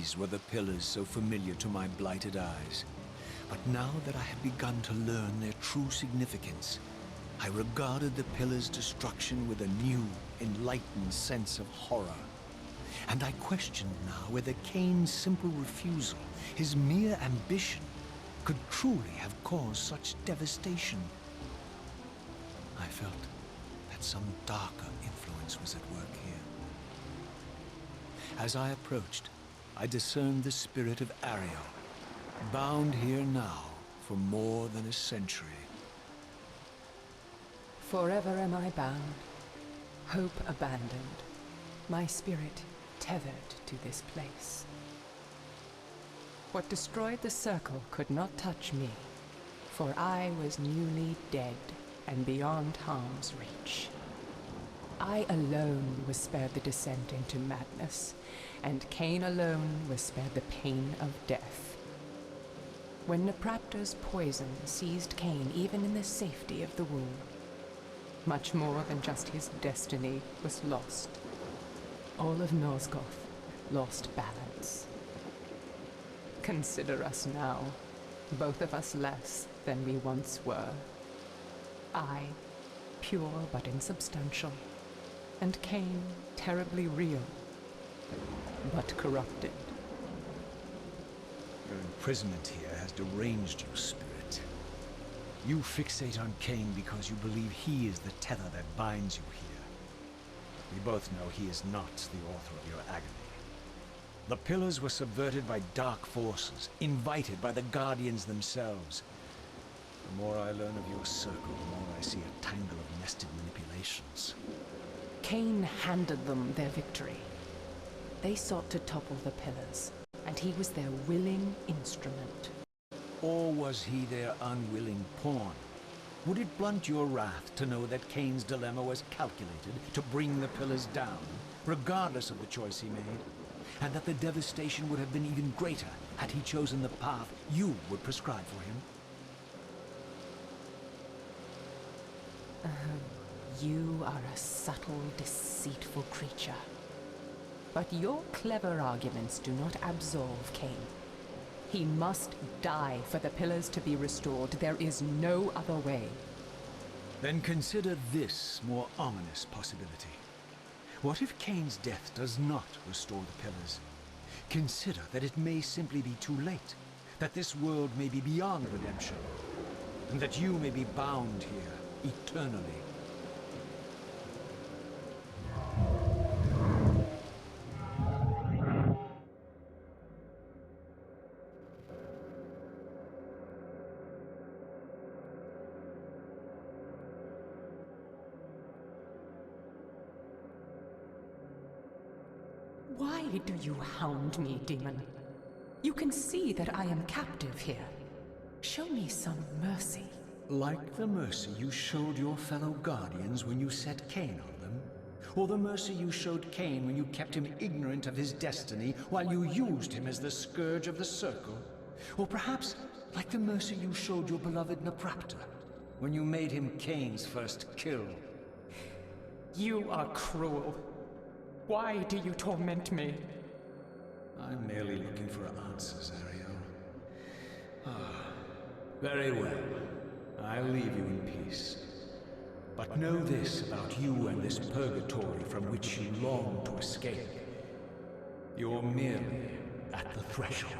These were the pillars so familiar to my blighted eyes. But now that I had begun to learn their true significance, I regarded the pillars' destruction with a new, enlightened sense of horror. And I questioned now whether Cain's simple refusal, his mere ambition, could truly have caused such devastation. I felt that some darker influence was at work here. As I approached, I discerned the spirit of Ariel, bound here now for more than a century. Forever am I bound, hope abandoned, my spirit tethered to this place. What destroyed the circle could not touch me, for I was newly dead and beyond harm's reach. I alone was spared the descent into madness, and Cain alone was spared the pain of death. When Napraptor's poison seized Cain even in the safety of the womb, much more than just his destiny was lost. All of Nosgoth lost balance. Consider us now, both of us less than we once were. I, pure but insubstantial, and Cain, terribly real, but corrupted. Your imprisonment here has deranged your spirit. You fixate on Cain because you believe he is the tether that binds you here. We both know he is not the author of your agony. The pillars were subverted by dark forces, invited by the Guardians themselves. The more I learn of your circle, the more I see a tangle of nested manipulations. Cain handed them their victory. They sought to topple the pillars, and he was their willing instrument. Or was he their unwilling pawn? Would it blunt your wrath to know that Cain's dilemma was calculated to bring the pillars down, regardless of the choice he made? And that the devastation would have been even greater had he chosen the path you would prescribe for him? You are a subtle, deceitful creature. But your clever arguments do not absolve Cain. He must die for the pillars to be restored. There is no other way. Then consider this more ominous possibility. What if Cain's death does not restore the pillars? Consider that it may simply be too late, that this world may be beyond redemption, and that you may be bound here eternally. Why do you hound me, demon? You can see that I am captive here. Show me some mercy. Like the mercy you showed your fellow Guardians when you set Cain on them? Or the mercy you showed Cain when you kept him ignorant of his destiny while you used him as the scourge of the Circle? Or perhaps like the mercy you showed your beloved Napraptor when you made him Cain's first kill? You are cruel. Why do you torment me? I'm merely looking for answers, Ariel. Ah, very well. I'll leave you in peace. But know this about you and this purgatory from which you long to escape. You're merely at the threshold.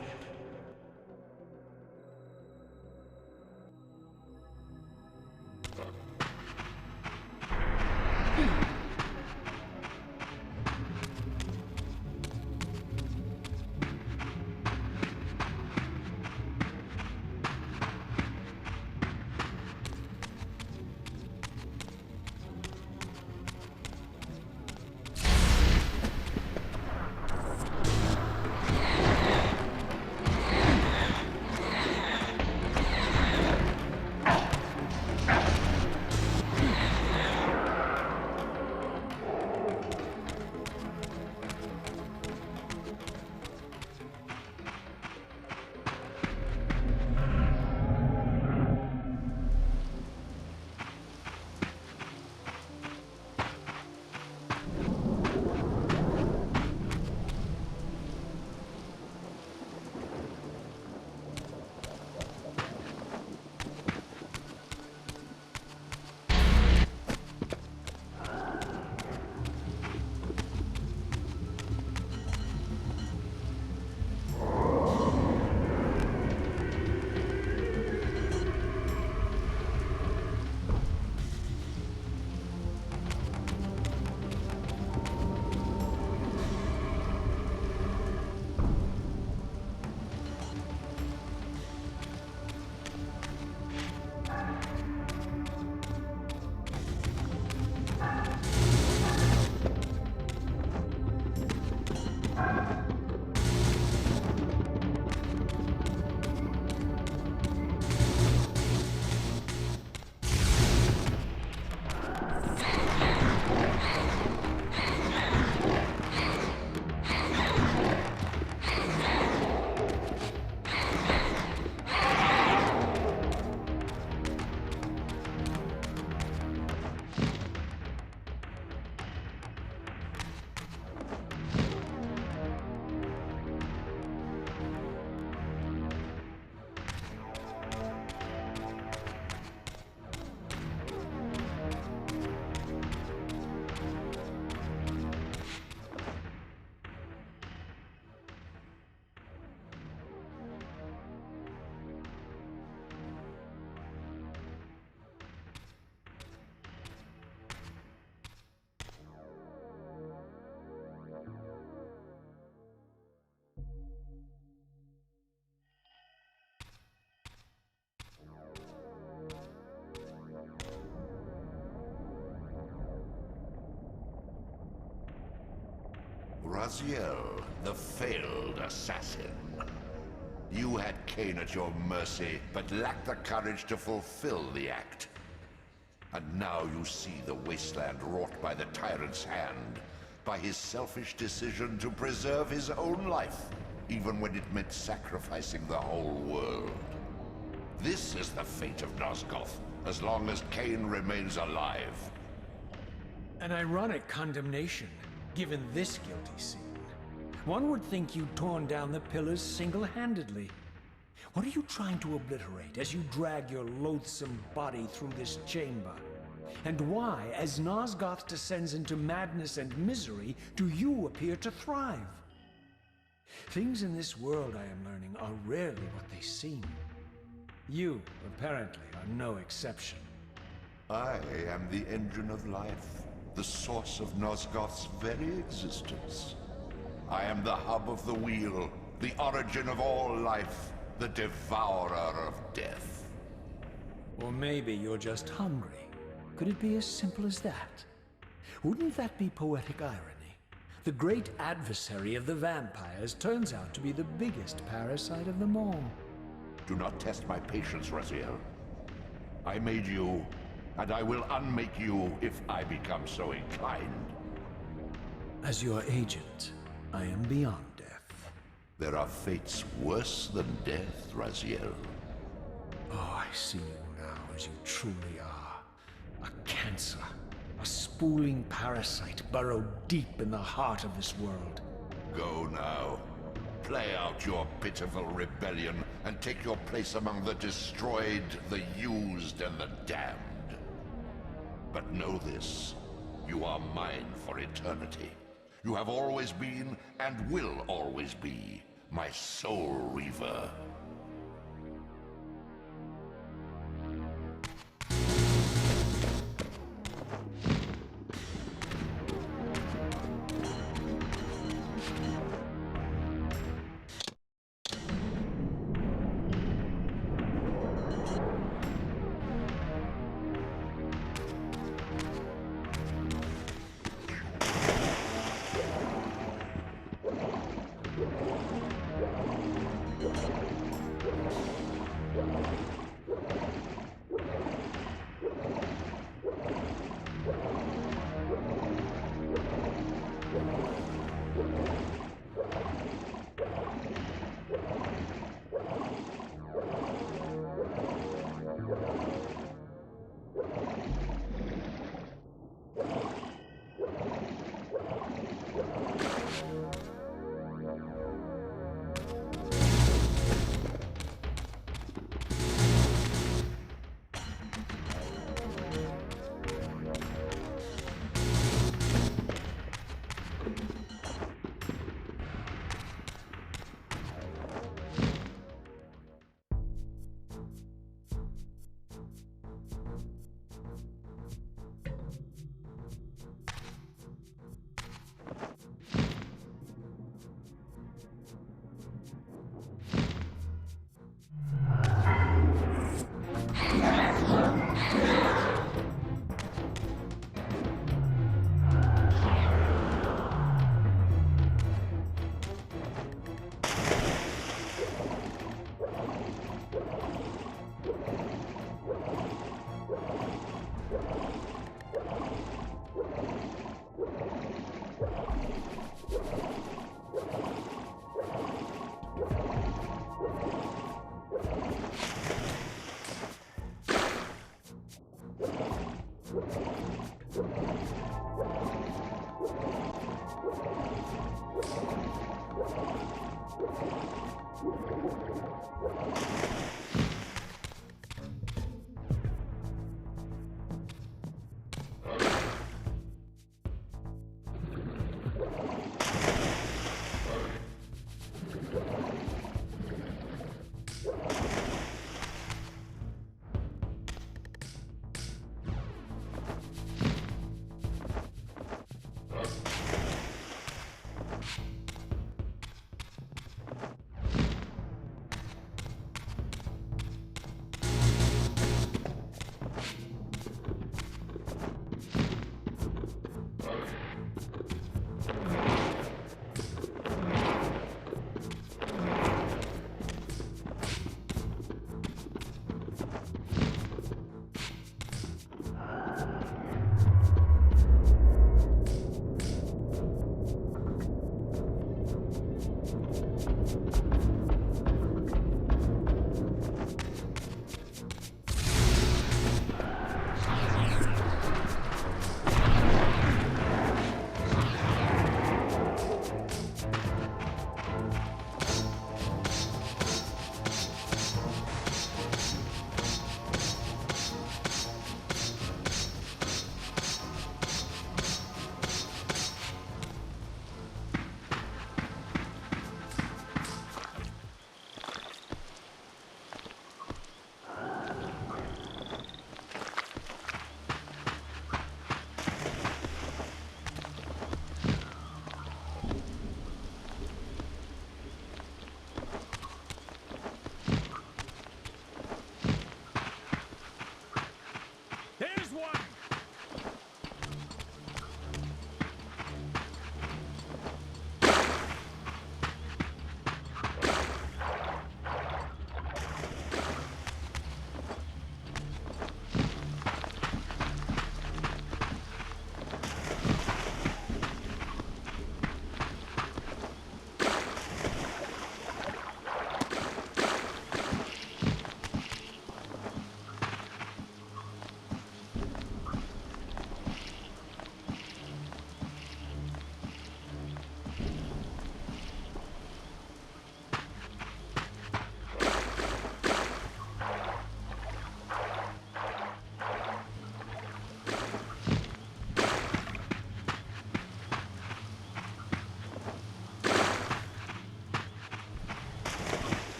Raziel, the failed assassin. You had Cain at your mercy, but lacked the courage to fulfill the act. And now you see the wasteland wrought by the tyrant's hand, by his selfish decision to preserve his own life, even when it meant sacrificing the whole world. This is the fate of Nosgoth, as long as Cain remains alive. An ironic condemnation, given this guilty scene. One would think you'd torn down the pillars single-handedly. What are you trying to obliterate as you drag your loathsome body through this chamber? And why, as Nosgoth descends into madness and misery, do you appear to thrive? Things in this world, I am learning, are rarely what they seem. You, apparently, are no exception. I am the engine of life, the source of Nosgoth's very existence. I am the hub of the wheel, the origin of all life, the devourer of death. Or maybe you're just hungry. Could it be as simple as that? Wouldn't that be poetic irony? The great adversary of the vampires turns out to be the biggest parasite of them all. Do not test my patience, Raziel. I made you, and I will unmake you if I become so inclined. As your agent, I am beyond death. There are fates worse than death, Raziel. Oh, I see you now as you truly are. A cancer. A spooling parasite burrowed deep in the heart of this world. Go now. Play out your pitiful rebellion and take your place among the destroyed, the used, and the damned. But know this, you are mine for eternity. You have always been, and will always be, my soul Reaver.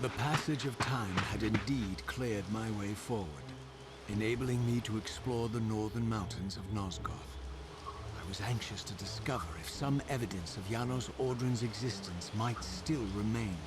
The passage of time had indeed cleared my way forward, enabling me to explore the northern mountains of Nosgoth. I was anxious to discover if some evidence of Janos Audron's existence might still remain.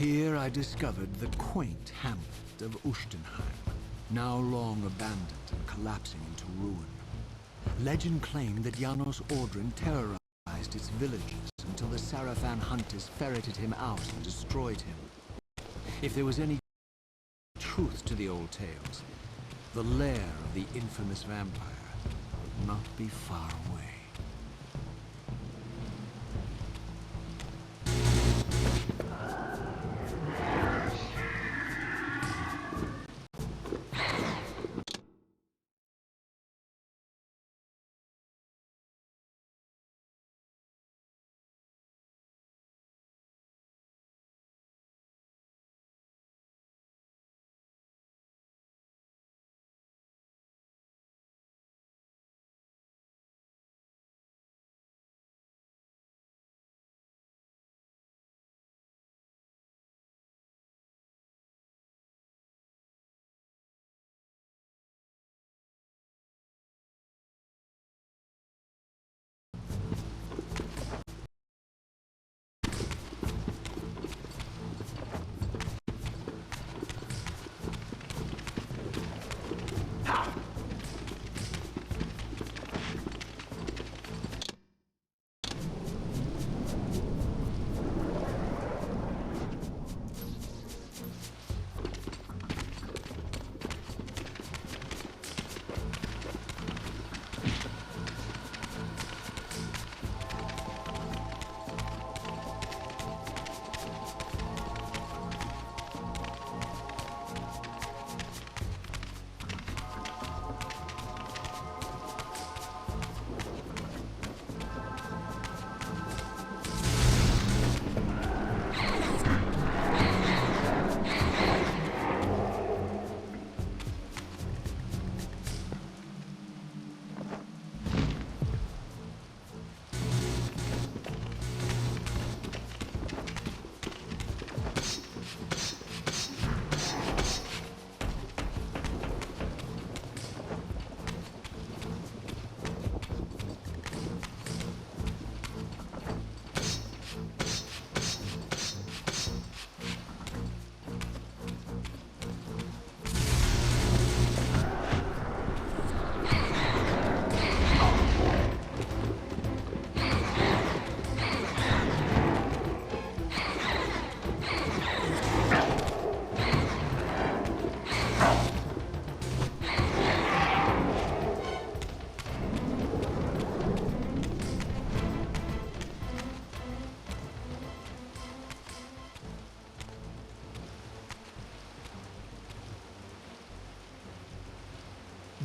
Here I discovered the quaint hamlet of Ustenheim, now long abandoned and collapsing into ruin. Legend claimed that Janos Audron terrorized its villagers until the Sarafan hunters ferreted him out and destroyed him. If there was any truth to the old tales, the lair of the infamous vampire would not be far away.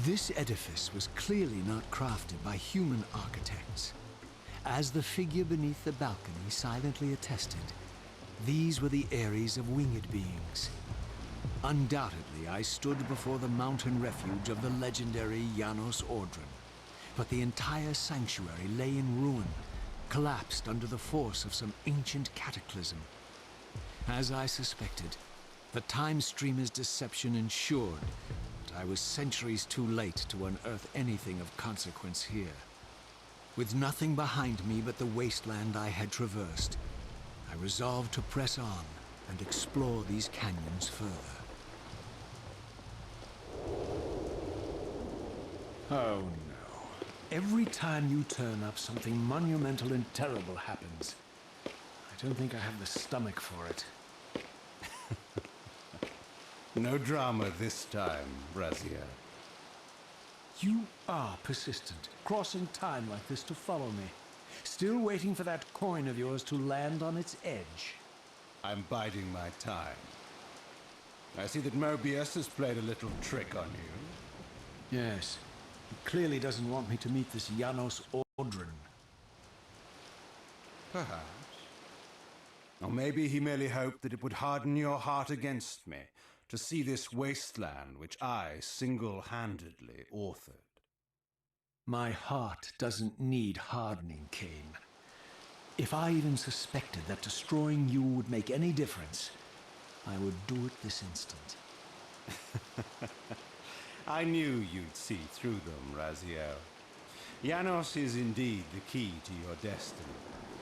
This edifice was clearly not crafted by human architects. As the figure beneath the balcony silently attested, these were the Ares of winged beings. Undoubtedly, I stood before the mountain refuge of the legendary Janos Ordran, but the entire sanctuary lay in ruin, collapsed under the force of some ancient cataclysm. As I suspected, the time streamer's deception ensured that I was centuries too late to unearth anything of consequence here. With nothing behind me but the wasteland I had traversed, I resolved to press on and explore these canyons further. Oh no. Every time you turn up, something monumental and terrible happens. I don't think I have the stomach for it. No drama this time, Raziel. You are persistent, crossing time like this to follow me. Still waiting for that coin of yours to land on its edge. I'm biding my time. I see that Mobius has played a little trick on you. Yes. He clearly doesn't want me to meet this Janos Ordran. Perhaps. Or maybe he merely hoped that it would harden your heart against me, to see this wasteland which I single-handedly authored. My heart doesn't need hardening, Cain. If I even suspected that destroying you would make any difference, I would do it this instant. I knew you'd see through them, Raziel. Janos is indeed the key to your destiny,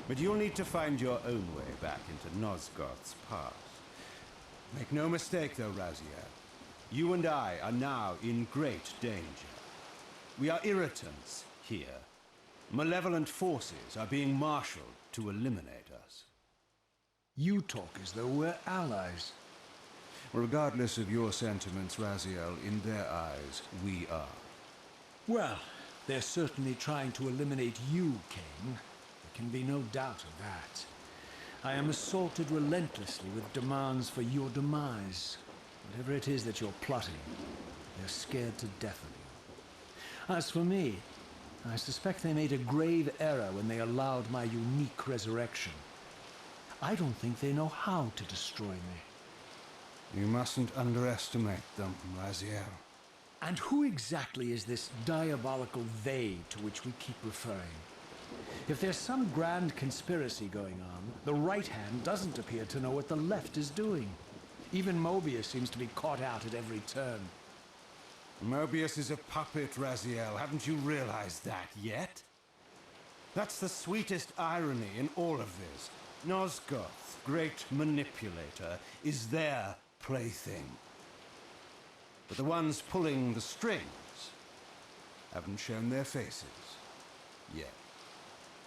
but you'll need to find your own way back into Nosgoth's past. Make no mistake, though, Raziel. You and I are now in great danger. We are irritants here. Malevolent forces are being marshaled to eliminate us. You talk as though we're allies. Regardless of your sentiments, Raziel, in their eyes, we are. Well, they're certainly trying to eliminate you, Cain. There can be no doubt of that. I am assaulted relentlessly with demands for your demise. Whatever it is that you're plotting, they're scared to death of you. As for me, I suspect they made a grave error when they allowed my unique resurrection. I don't think they know how to destroy me. You mustn't underestimate them, Raziel. And who exactly is this diabolical they to which we keep referring? If there's some grand conspiracy going on, the right hand doesn't appear to know what the left is doing. Even Mobius seems to be caught out at every turn. Mobius is a puppet, Raziel. Haven't you realized that yet? That's the sweetest irony in all of this. Nosgoth, great manipulator, is their plaything. But the ones pulling the strings haven't shown their faces yet.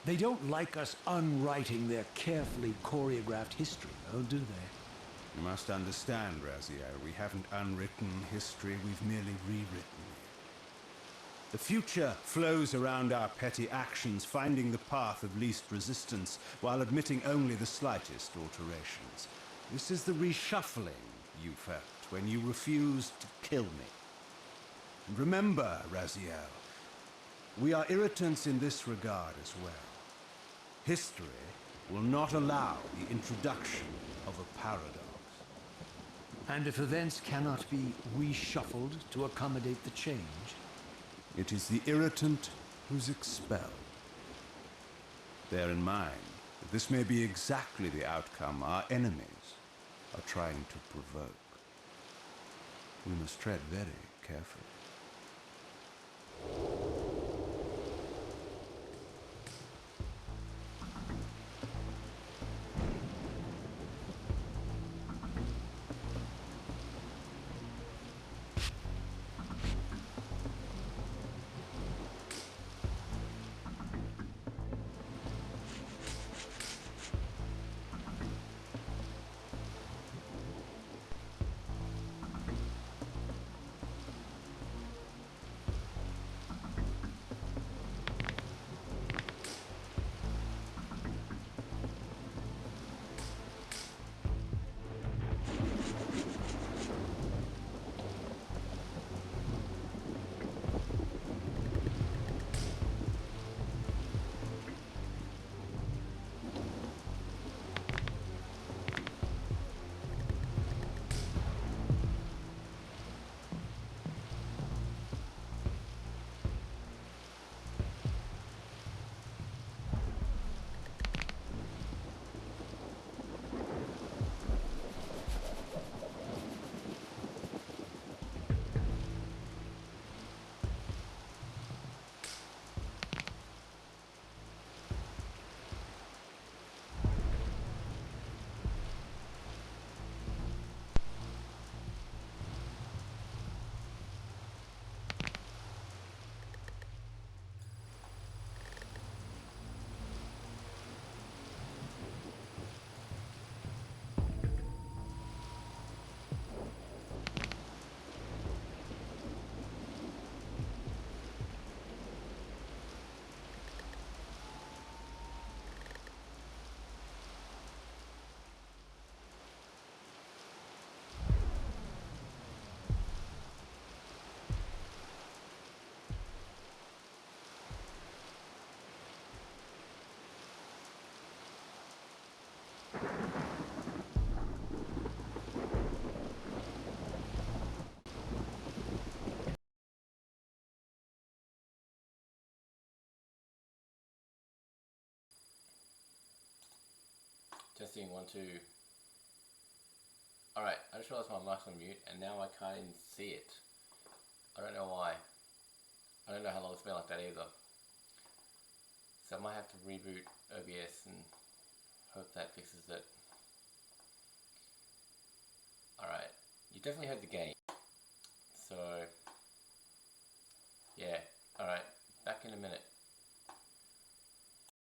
They don't like us unwriting their carefully choreographed history, though, do they? You must understand, Raziel, we haven't unwritten history, we've merely rewritten it. The future flows around our petty actions, finding the path of least resistance, while admitting only the slightest alterations. This is the reshuffling you felt when you refused to kill me. And remember, Raziel, we are irritants in this regard as well. History will not allow the introduction of a paradox. And if events cannot be reshuffled to accommodate the change? It is the irritant who's expelled. Bear in mind that this may be exactly the outcome our enemies are trying to provoke. We must tread very carefully. Testing 1, 2. Alright, I just realised my mic's on mute and now I can't even see it. I don't know why. I don't know how long it's been like that either. So I might have to reboot OBS and hope that fixes it. Alright, you definitely heard the game. So, yeah, alright, back in a minute.